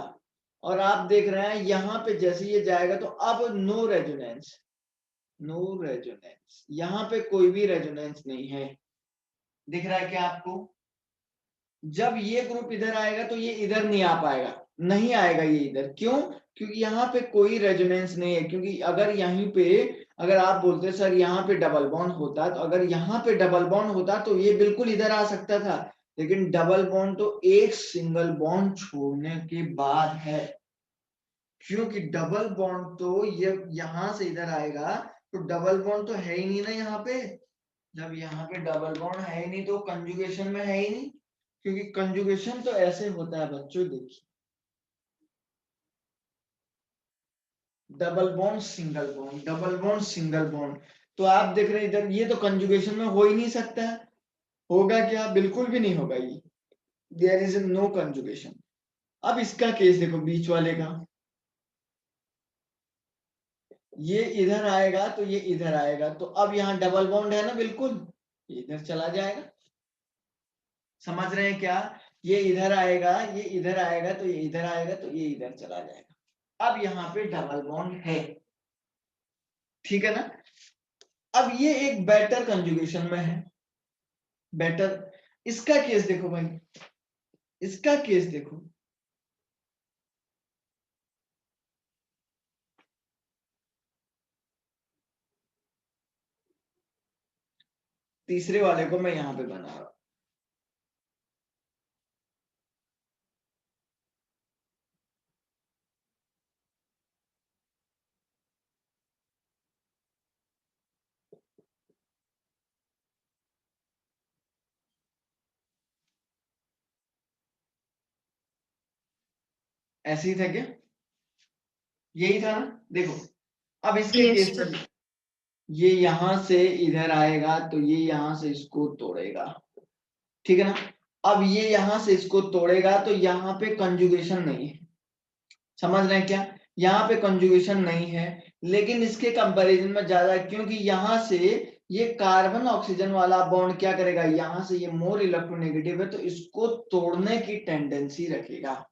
और आप देख रहे हैं यहाँ पे जैसे ये जाएगा तो अब नो रेजोनेंस, नो रेजोनेंस, यहाँ पे कोई भी रेजोनेंस नहीं है, दिख रहा है क्या आपको? जब ये ग्रुप इधर आएगा तो ये इधर नहीं आ पाएगा, नहीं आएगा ये इधर, क्यों? क्योंकि यहाँ पे कोई रेजोनेंस नहीं है, क्योंकि अगर यहीं पे, अगर आप बोलते सर यहाँ पे डबल बॉन्ड होता, तो अगर यहाँ पे डबल बॉन्ड होता तो ये बिल्कुल इधर आ सकता था, लेकिन डबल बॉन्ड तो एक सिंगल बॉन्ड छोड़ने के बाद है, क्योंकि डबल बॉन्ड तो ये यहां से इधर आएगा, तो डबल बॉन्ड तो है ही नहीं ना यहाँ पे, जब यहाँ पे डबल बॉन्ड है ही नहीं तो कंजुगेशन में है ही नहीं, क्योंकि कंजुगेशन तो ऐसे होता है बच्चों, देखिए double bond single bond, double bond single bond. तो आप देख रहे हैं इधर ये तो कंजुगेशन में हो ही नहीं सकता है, होगा क्या? बिल्कुल भी नहीं होगा ये, देयर इज नो कंजुगेशन। अब इसका केस देखो बीच वाले का, ये इधर आएगा तो ये इधर आएगा, तो अब यहाँ डबल बॉन्ड है ना, बिल्कुल ये इधर चला जाएगा। समझ रहे हैं क्या? ये इधर आएगा, ये इधर आएगा, तो ये इधर आएगा, तो ये इधर चला जाएगा। अब यहाँ पे डबल बॉन्ड है, ठीक है ना? अब ये एक बेटर कंजुगेशन में है, बेटर। इसका केस देखो भाई, इसका केस देखो, तीसरे वाले को मैं यहां पे बना रहा हूं। ऐसे ही था क्या? यही था ना? देखो अब इसके Yes, केस sir. में ये यहां से इधर आएगा तो ये यहां से इसको तोड़ेगा, ठीक है ना? अब ये यहां से इसको तोड़ेगा तो यहाँ पे कंजुगेशन नहीं है, समझ रहे हैं क्या? यहाँ पे कंजुगेशन नहीं है, लेकिन इसके कंपैरिजन में ज्यादा, क्योंकि यहाँ से ये कार्बन ऑक्सीजन वाला बॉन्ड क्या करेगा, यहाँ से ये मोर इलेक्ट्रोनेगेटिव है तो इसको तोड़ने की टेंडेंसी रखेगा,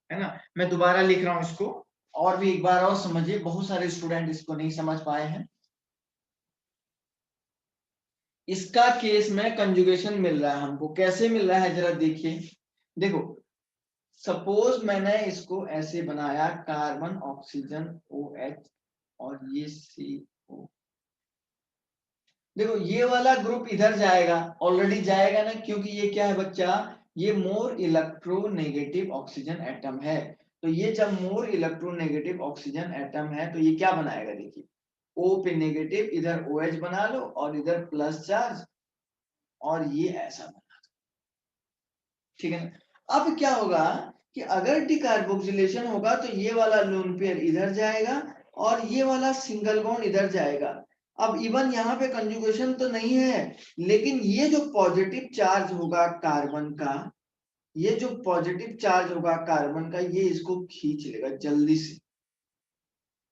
है ना? मैं दोबारा लिख रहा हूं इसको, और भी एक बार और समझिए, बहुत सारे स्टूडेंट इसको नहीं समझ पाए हैं। इसका केस में कंजुगेशन मिल रहा है हमको, कैसे मिल रहा है जरा देखिए। देखो सपोज मैंने इसको ऐसे बनाया, कार्बन ऑक्सीजन OH और ये CO। देखो ये वाला ग्रुप इधर जाएगा, ऑलरेडी जाएगा ना, क्योंकि ये क्या है बच्चा, ये मोर इलेक्ट्रोनेगेटिव ऑक्सीजन एटम है। तो ये जब मोर इलेक्ट्रोनेगेटिव ऑक्सीजन एटम है तो ये क्या बनाएगा, देखिए O पे नेगेटिव, इधर OH बना लो और इधर प्लस चार्ज, और ये ऐसा बना, ठीक है ना? अब क्या होगा कि अगर डिकार्बोक्सिलेशन होगा तो ये वाला लोन पेयर इधर जाएगा और ये वाला सिंगल बॉन्ड इधर जाएगा। अब इवन यहाँ पे कंजुगेशन तो नहीं है, लेकिन ये जो पॉजिटिव चार्ज होगा कार्बन का, ये जो पॉजिटिव चार्ज होगा कार्बन का, ये इसको खींच लेगा जल्दी से,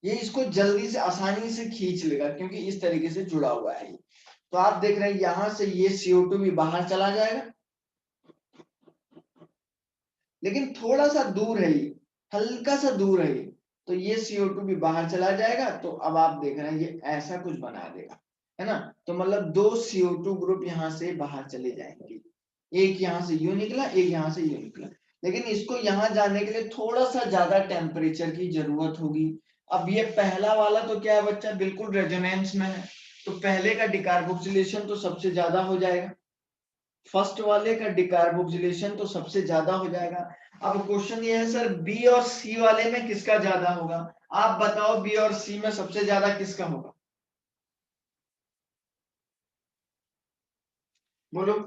ये इसको जल्दी से आसानी से खींच लेगा, क्योंकि इस तरीके से जुड़ा हुआ है। तो आप देख रहे हैं यहां से ये CO2 भी बाहर चला जाएगा, लेकिन थोड़ा सा दूर है ये, हल्का सा दूर है ये, तो ये CO2 भी बाहर चला जाएगा। तो अब आप देख रहे हैं ये ऐसा कुछ बना देगा, है ना? तो मतलब दो CO2 ग्रुप यहाँ से बाहर चले जाएंगे, एक यहाँ से यूं निकला, एक यहाँ से यूं निकला, लेकिन इसको यहाँ जाने के लिए थोड़ा सा ज्यादा टेम्परेचर की जरूरत होगी। अब ये पहला वाला तो क्या है बच्चा, बिल्कुल रेजोनेंस में है, तो पहले का डिकार्बोक्सिलेशन तो सबसे ज्यादा हो जाएगा, फर्स्ट वाले का डिकार्बोक्सिलेशन तो सबसे ज्यादा हो जाएगा। अब क्वेश्चन ये है सर बी और सी वाले में किसका ज्यादा होगा? आप बताओ बी और सी में सबसे ज्यादा किसका होगा, बोलो।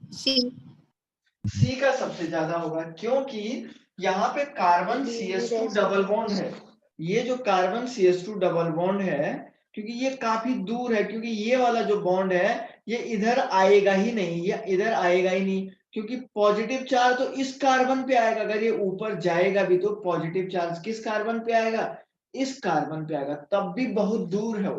C. सी का सबसे ज्यादा होगा, क्योंकि यहाँ पे कार्बन CH2 डबल बॉन्ड है, ये जो कार्बन CH2 डबल बॉन्ड है, क्योंकि ये काफी दूर है, क्योंकि ये वाला जो बॉन्ड है ये इधर आएगा ही नहीं, ये इधर आएगा ही नहीं, क्योंकि पॉजिटिव चार्ज तो इस कार्बन पे आएगा, अगर ये ऊपर जाएगा भी तो पॉजिटिव चार्ज किस कार्बन पे आएगा, इस कार्बन पे आएगा, तब भी बहुत दूर है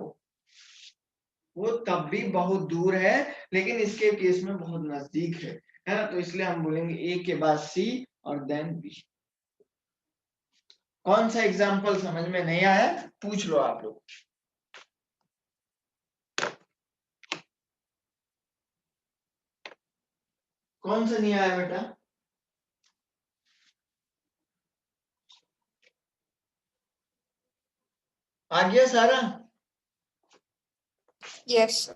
वो तब भी बहुत दूर है, लेकिन इसके केस में बहुत नजदीक है ना? तो इसलिए हम बोलेंगे ए के बाद सी और देन बी। कौन सा एग्जाम्पल समझ में नहीं आया पूछ लो आप लोग। कौन सा नहीं आया बेटा? आ गया सारा? Yes, sir.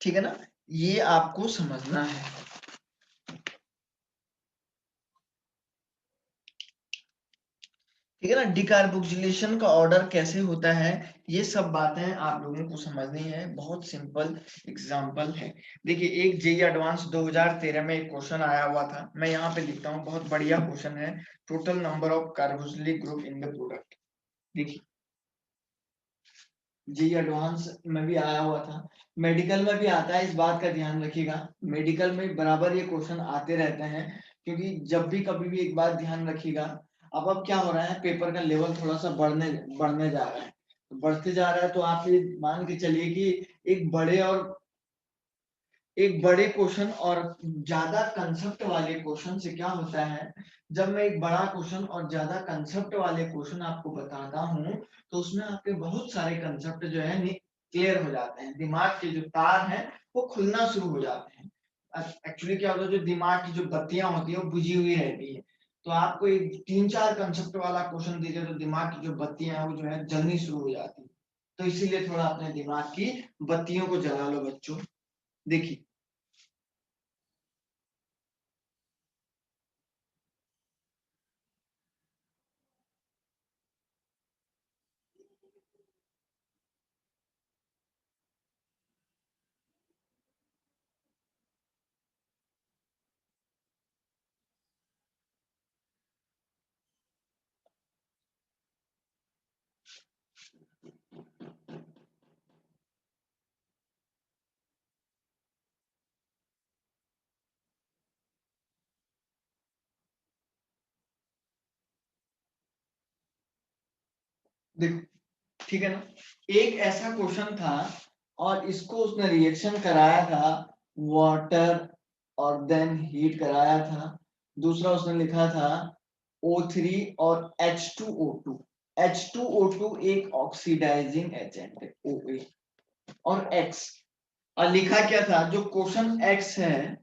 ठीक है ना? ये आपको समझना है। ठीक है ना। डिकार्बोक्सिलेशन का ऑर्डर कैसे होता है, ये सब बातें आप लोगों को समझनी है। बहुत सिंपल एग्जांपल है। देखिए एक जेई एडवांस 2013 में एक क्वेश्चन आया हुआ था, मैं यहाँ पे लिखता हूँ, बहुत बढ़िया क्वेश्चन है। Total number of carboxylic group in the product. देखिए जेई एडवांस में भी आया हुआ था, मेडिकल में भी आता है, इस बात का ध्यान रखिएगा। मेडिकल में बराबर ये क्वेश्चन आते रहते हैं, क्योंकि जब भी कभी भी एक बात ध्यान रखिएगा। अब क्या हो रहा है, पेपर का लेवल थोड़ा सा बढ़ने बढ़ने जा रहा है। तो बढ़ते जा रहा है तो आप ये मान के चलिए कि एक बड़े क्वेश्चन और ज्यादा कंसेप्ट वाले क्वेश्चन से क्या होता है, जब मैं एक बड़ा क्वेश्चन और ज्यादा कंसेप्ट वाले क्वेश्चन आपको बताता हूँ, तो उसमें आपके बहुत सारे कंसेप्ट जो है क्लियर हो जाते हैं। दिमाग के जो तार हैं वो खुलना शुरू हो जाते हैं। एक्चुअली क्या होता है, जो दिमाग की जो बत्तियां होती है वो बुझी हुई रहती है। तो आपको एक 3-4 कंसेप्ट वाला क्वेश्चन दीजिए तो दिमाग की जो बत्तियां हैं वो जो है जलनी शुरू हो जाती है। तो इसीलिए थोड़ा अपने दिमाग की बत्तियों को जला लो बच्चों। देखिए देखो ठीक है ना, एक ऐसा क्वेश्चन था और इसको उसने रिएक्शन कराया था वाटर और देन हीट कराया था। दूसरा उसने लिखा था O3 और H2O2। H2O2 एक ऑक्सीडाइजिंग एजेंट है, OA। और X, और लिखा क्या था, जो क्वेश्चन X है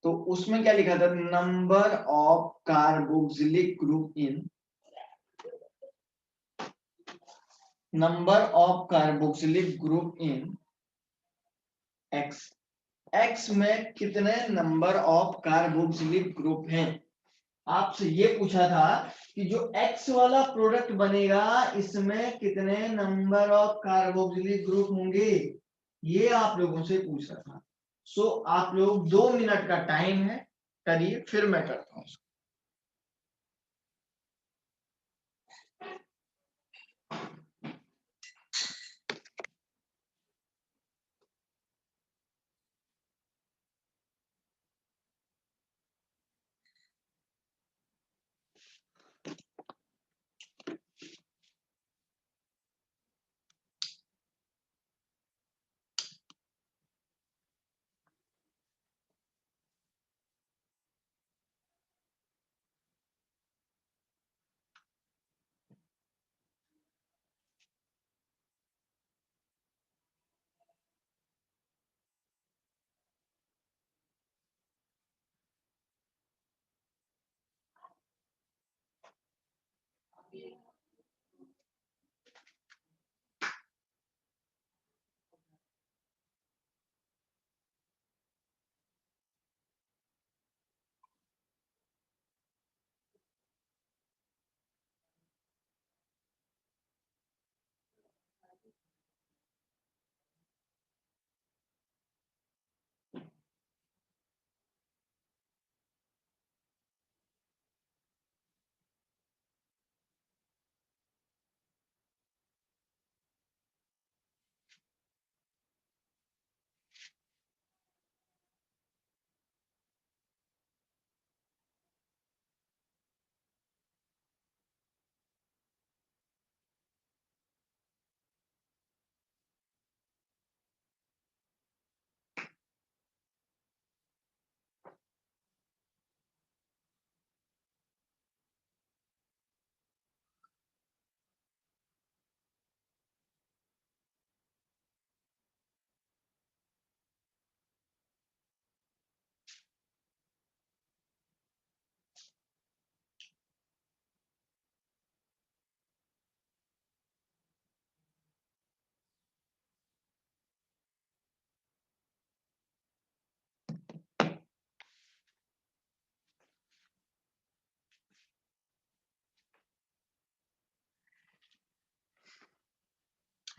तो उसमें क्या लिखा था, number of carboxylic group in, number of carboxylic group in x. X में कितने नंबर ऑफ कार्बोक्सिलिक ग्रुप हैं। आपसे ये पूछा था कि जो एक्स वाला प्रोडक्ट बनेगा इसमें कितने नंबर ऑफ कार्बोक्सिलिक ग्रुप होंगे, ये आप लोगों से पूछा था। सो आप लोग 2 मिनट का टाइम है, करिए फिर मैं करता हूं।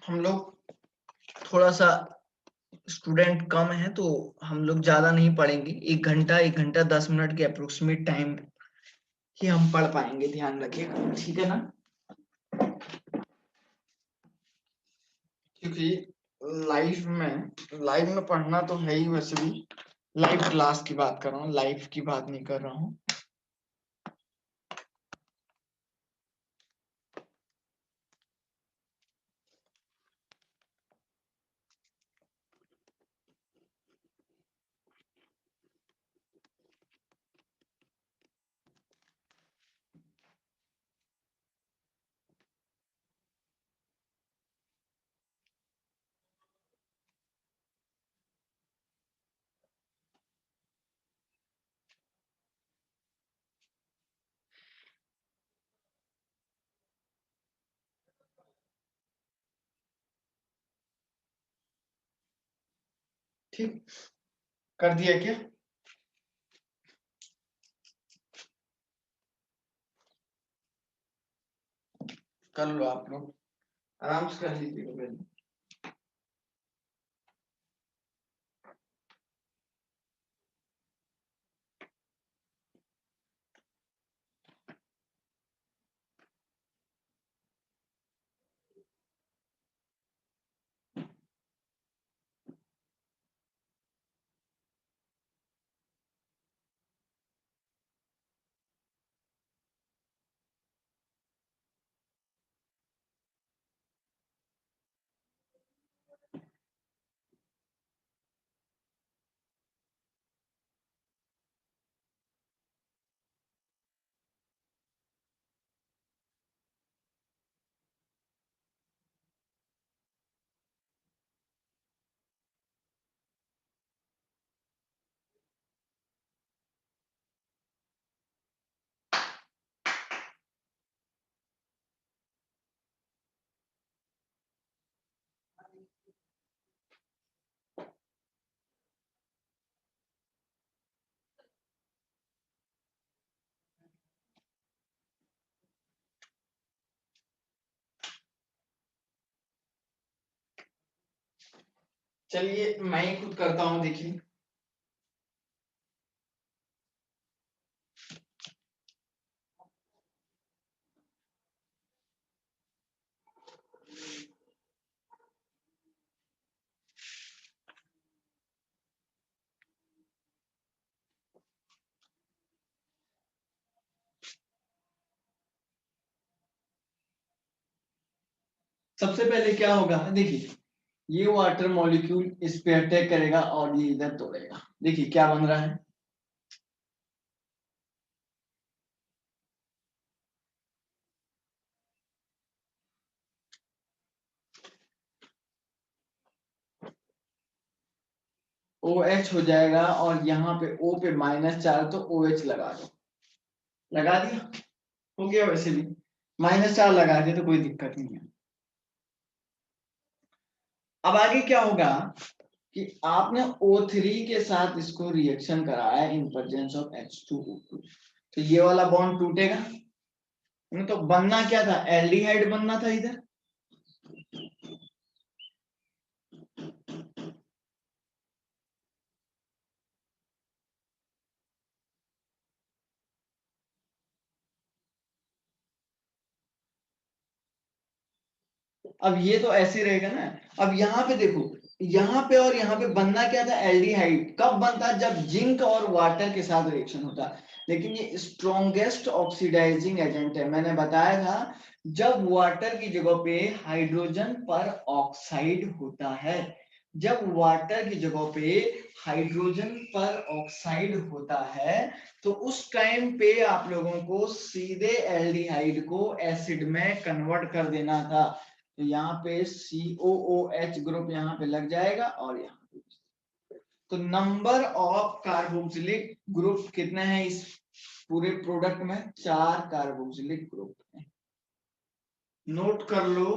हम लोग थोड़ा सा स्टूडेंट कम है तो हम लोग ज्यादा नहीं पढ़ेंगे, 1 घंटा 10 मिनट के अप्रोक्सीमेट टाइम ही हम पढ़ पाएंगे, ध्यान रखिएगा, ठीक है ना। क्योंकि लाइव में पढ़ना तो है ही, वैसे भी लाइव क्लास की बात कर रहा हूँ, लाइव की बात नहीं कर रहा हूँ। ठीक, कर दिया क्या? कर लो आप लोग, आराम से कर लीजिएगा पहले। चलिए मैं ही खुद करता हूँ, देखिए। सबसे पहले क्या होगा, देखिए ये वाटर मॉलिक्यूल इस पे अटैक करेगा और ये इधर तोड़ेगा। देखिए क्या बन रहा है, OH हो जाएगा और यहाँ पे O पे -4 तो OH लगा दो, लगा दिया, हो गया। वैसे भी -4 लगा दिया तो कोई दिक्कत नहीं है। अब आगे क्या होगा कि आपने O3 के साथ इसको रिएक्शन कराया इन प्रेजेंस ऑफ H2O2, तो ये वाला बॉन्ड टूटेगा, तो बनना क्या था, एल्डिहाइड बनना था इधर। अब ये तो ऐसे रहेगा ना। अब यहाँ पे देखो, यहाँ पे और यहाँ पे बनना क्या था, एल्डिहाइड। कब बनता, जब जिंक और वाटर के साथ रिएक्शन होता। लेकिन ये स्ट्रॉन्गेस्ट ऑक्सीडाइजिंग एजेंट है, मैंने बताया था, जब वाटर की जगह पे हाइड्रोजन पर ऑक्साइड होता है। जब वाटर की जगह पे हाइड्रोजन पर ऑक्साइड होता है तो उस टाइम पे आप लोगों को सीधे एल्डिहाइड को एसिड में कन्वर्ट कर देना था। तो यहाँ पे COOH ग्रुप यहाँ पे लग जाएगा और यहाँ पे, तो नंबर ऑफ कार्बोक्सिलिक ग्रुप कितने हैं इस पूरे प्रोडक्ट में, 4 कार्बोक्सिलिक ग्रुप हैं। नोट कर लो,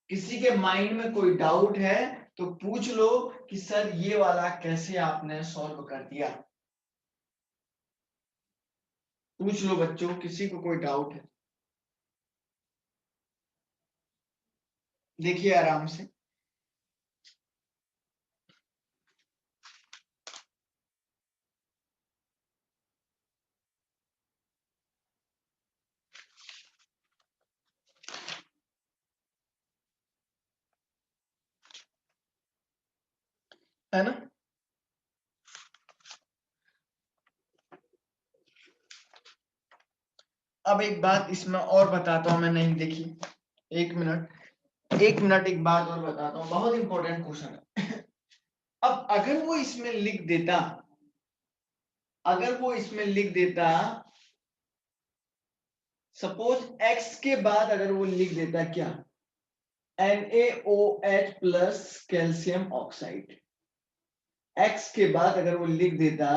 किसी के माइंड में कोई डाउट है तो पूछ लो कि सर ये वाला कैसे आपने सॉल्व कर दिया। पूछ लो बच्चों, किसी को कोई डाउट है, देखिए आराम से। है ना। अब एक बात इसमें और बताता हूं मैं, नहीं देखिए, एक मिनट एक बात और बताता हूं, बहुत इंपॉर्टेंट क्वेश्चन है। अब अगर वो इसमें लिख देता, सपोज x के बाद अगर वो लिख देता क्या, NaOH plus calcium oxide, x के बाद अगर वो लिख देता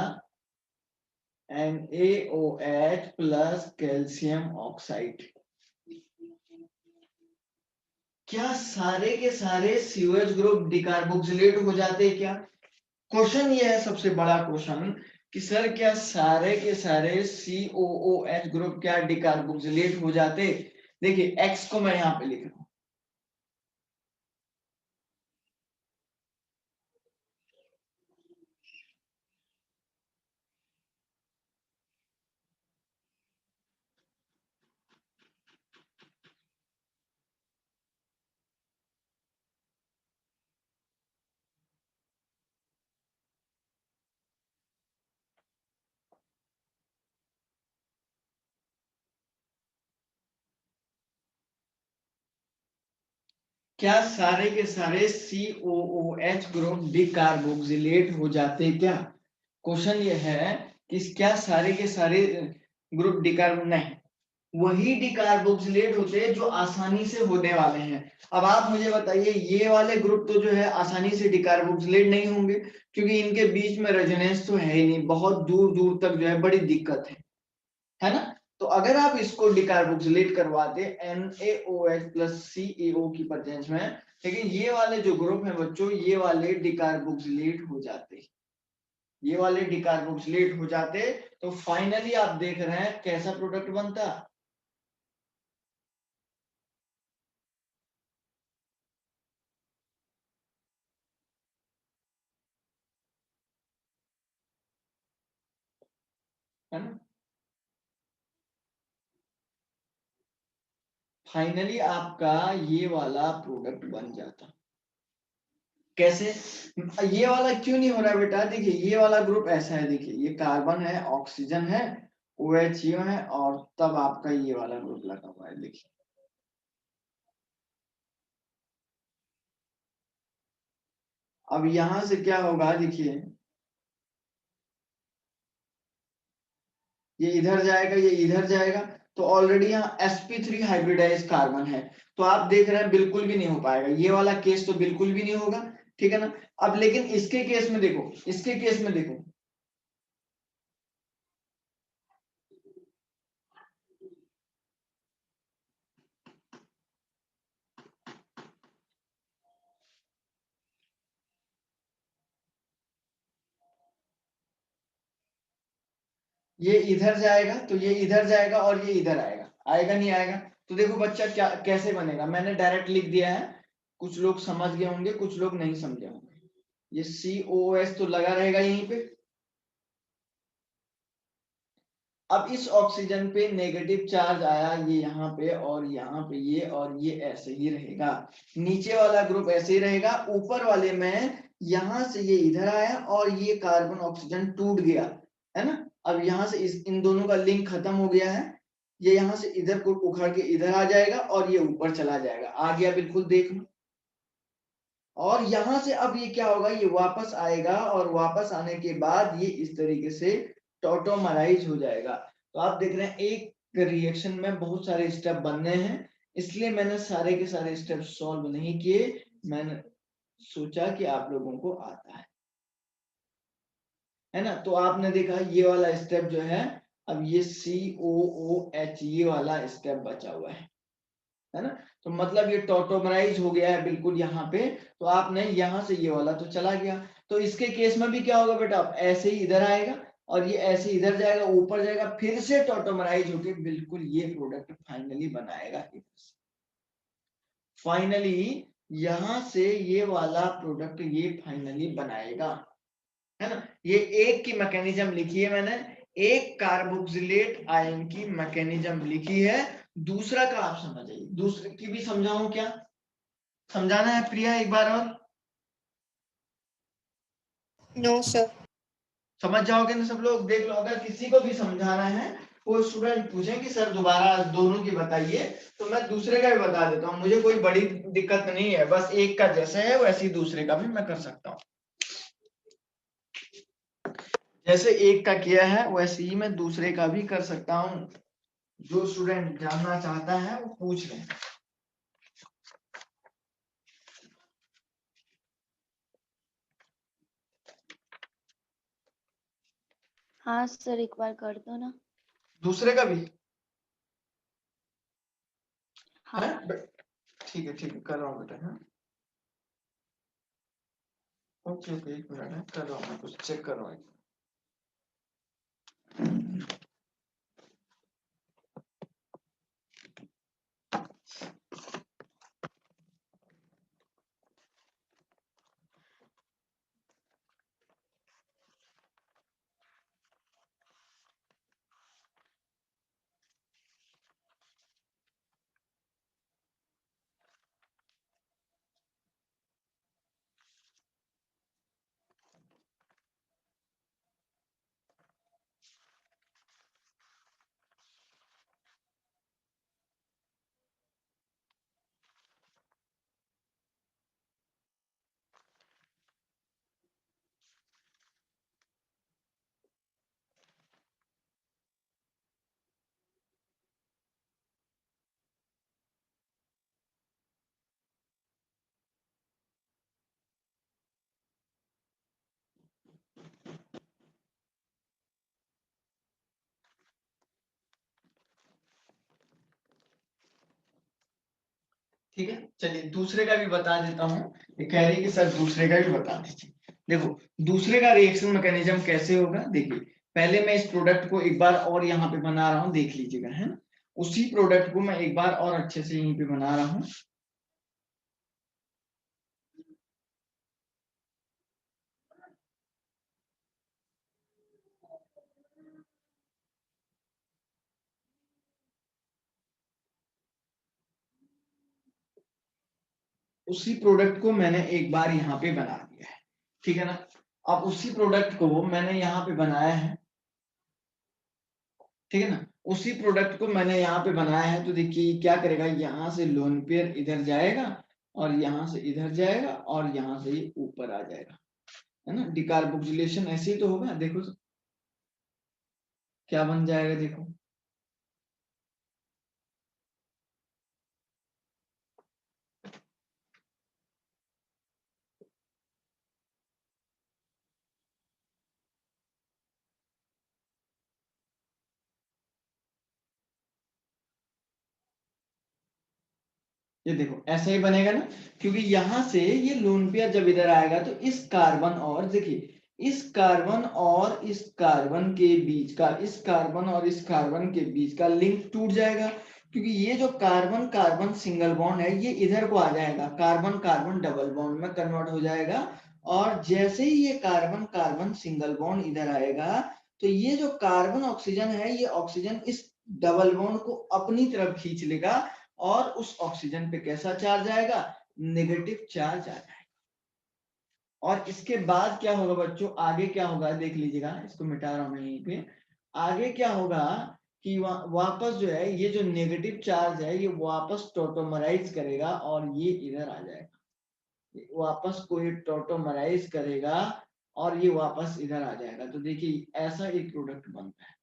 NaOH प्लस कैल्शियम ऑक्साइड, क्या सारे के सारे COH ग्रुप डिकार्बोक्सिलेट हो जाते क्या? क्वेश्चन ये है सबसे बड़ा क्वेश्चन कि सर क्या सारे के सारे COOH ग्रुप क्या डिकार्बोक्सिलेट हो जाते? देखिए x को मैं यहां पे लिख रहा हूं, क्या सारे के सारे COOH ग्रुप डिकार्बोक्सिलेट हो जाते क्या? क्वेश्चन ये है कि क्या सारे के सारे ग्रुप नहीं, वही डिकार्बोक्सिलेट होते हैं जो आसानी से होने वाले हैं। अब आप मुझे बताइए, ये वाले ग्रुप तो जो है आसानी से डिकार्बोक्सिलेट नहीं होंगे, क्योंकि इनके बीच में रेजोनेंस तो है ही नहीं, बहुत दूर दूर तक जो है बड़ी दिक्कत है ना। तो अगर आप इसको डिकार्बोक्सिलेट करवाते NaOH प्लस CaO की प्रेजेंस में, लेकिन ये वाले जो ग्रुप है बच्चों, ये वाले डिकार्बोक्सिलेट हो जाते, ये वाले डिकार्बोक्सिलेट हो जाते, तो फाइनली आप देख रहे हैं कैसा प्रोडक्ट बनता है ना। फाइनली आपका ये वाला प्रोडक्ट बन जाता। कैसे? ये वाला क्यों नहीं हो रहा बेटा? देखिए ये वाला ग्रुप ऐसा है, देखिए ये कार्बन है, ऑक्सीजन है, OHO है, और तब आपका ये वाला ग्रुप लगा हुआ है। देखिए अब यहां से क्या होगा, देखिए ये इधर जाएगा, ये इधर जाएगा, तो ऑलरेडी यहाँ sp3 हाइब्रिडाइज कार्बन है, तो आप देख रहे हैं बिल्कुल भी नहीं हो पाएगा, ये वाला केस तो बिल्कुल भी नहीं होगा, ठीक है ना। अब लेकिन इसके केस में देखो, इसके केस में देखो, ये इधर जाएगा तो ये इधर जाएगा और ये इधर आएगा, आएगा नहीं आएगा? तो देखो बच्चा क्या कैसे बनेगा, मैंने डायरेक्ट लिख दिया है, कुछ लोग समझ गए होंगे, कुछ लोग नहीं समझे होंगे। ये COS तो लगा रहेगा यहीं पे, अब इस ऑक्सीजन पे नेगेटिव चार्ज आया, ये यहाँ पे और यहाँ पे ये, और ये ऐसे ही रहेगा, नीचे वाला ग्रुप ऐसे ही रहेगा, ऊपर वाले में यहां से ये इधर आया और ये कार्बन ऑक्सीजन टूट गया, है ना। अब यहाँ से इन दोनों का लिंक खत्म हो गया है, ये यहाँ से इधर को उखड़ के इधर आ जाएगा और ये ऊपर चला जाएगा, आ गया बिल्कुल देख लो। और यहां से अब ये क्या होगा, ये वापस आएगा और वापस आने के बाद ये इस तरीके से टॉटोमराइज हो जाएगा। तो आप देख रहे हैं एक रिएक्शन में बहुत सारे स्टेप बनने हैं, इसलिए मैंने सारे के सारे स्टेप सॉल्व नहीं किए, मैंने सोचा कि आप लोगों को आता है ना। तो आपने देखा ये वाला स्टेप जो है, अब ये COOH ये वाला स्टेप बचा हुआ है ना। तो मतलब ये टॉटोमराइज हो गया है बिल्कुल यहाँ पे, तो आपने यहाँ से ये वाला तो चला गया, तो इसके केस में भी क्या होगा बेटा, ऐसे ही इधर आएगा और ये ऐसे इधर जाएगा, ऊपर जाएगा, फिर से टॉटोमराइज होके बिल्कुल ये प्रोडक्ट फाइनली बनाएगा। फाइनली यहां से ये वाला प्रोडक्ट ये फाइनली बनाएगा, है ना। ये एक की मैकेनिज्म लिखी है मैंने, एक कार्बोक्सिलेट आयन की मैकेनिज्म लिखी है, दूसरा का आप समझ आइए, दूसरे की भी समझाऊं क्या? समझाना है प्रिया एक बार और? No, sir. समझ जाओगे ना सब लोग? देख लो, अगर किसी को भी समझाना है, कोई स्टूडेंट पूछे कि सर दोबारा दोनों की बताइए, तो मैं दूसरे का भी बता देता हूँ, मुझे कोई बड़ी दिक्कत नहीं है, बस एक का जैसे है वैसे ही दूसरे का भी मैं कर सकता हूँ। जैसे एक का किया है वैसे ही मैं दूसरे का भी कर सकता हूँ। जो स्टूडेंट जानना चाहता है वो पूछ ले। हाँ सर, एक बार कर दो ना। दूसरे का भी हाँ है? ठीक है कर रहा हूँ बेटा। हाँ ओके एक मिनट है, कर रहा हूँ, मैं कुछ चेक कर रहा हूँ। ठीक है, चलिए दूसरे का भी बता देता हूँ। ये कह रही है कि सर दूसरे का भी बता दीजिए। देखो दूसरे का रिएक्शन मैकेनिज्म कैसे होगा, देखिए पहले मैं इस प्रोडक्ट को एक बार और यहाँ पे बना रहा हूँ, देख लीजिएगा, है ना। उसी प्रोडक्ट को मैं एक बार और अच्छे से यहीं पे बना रहा हूँ। उसी प्रोडक्ट को मैंने एक बार यहाँ पे बना दिया है, ठीक है ना। अब उसी प्रोडक्ट को मैंने यहाँ पे बनाया है, ठीक है ना। उसी प्रोडक्ट को मैंने यहाँ पे बनाया है, तो देखिए क्या करेगा, यहाँ से लोन पेयर इधर जाएगा और यहाँ से इधर जाएगा और यहाँ से ये ऊपर आ जाएगा, है ना। डिकार्बोक्सिलेशन ऐसे ही तो होगा, देखो क्या बन जाएगा, देखो ये देखो ऐसा ही बनेगा ना, क्योंकि यहाँ से ये लोन पेयर जब इधर आएगा तो इस कार्बन और देखिए इस कार्बन और इस कार्बन के बीच का, इस कार्बन और इस कार्बन के बीच का लिंक टूट जाएगा, क्योंकि ये जो कार्बन कार्बन सिंगल बॉन्ड है ये इधर को आ जाएगा, कार्बन कार्बन डबल बॉन्ड में कन्वर्ट हो जाएगा। और जैसे ही ये कार्बन कार्बन सिंगल बॉन्ड इधर आएगा, तो ये जो कार्बन ऑक्सीजन है ये ऑक्सीजन इस डबल बॉन्ड को अपनी तरफ खींच लेगा और उस ऑक्सीजन पे कैसा चार्ज आएगा, नेगेटिव चार्ज आ जाएगा। और इसके बाद क्या होगा बच्चों, आगे क्या होगा देख लीजिएगा, इसको मिटा रहा हूं मैं यहीं पे। आगे क्या होगा कि वापस जो है ये जो नेगेटिव चार्ज है ये वापस टोटोमराइज करेगा और ये इधर आ जाएगा, वापस कोई टोटोमराइज करेगा और ये वापस इधर आ जाएगा। तो देखिए ऐसा एक प्रोडक्ट बनता है।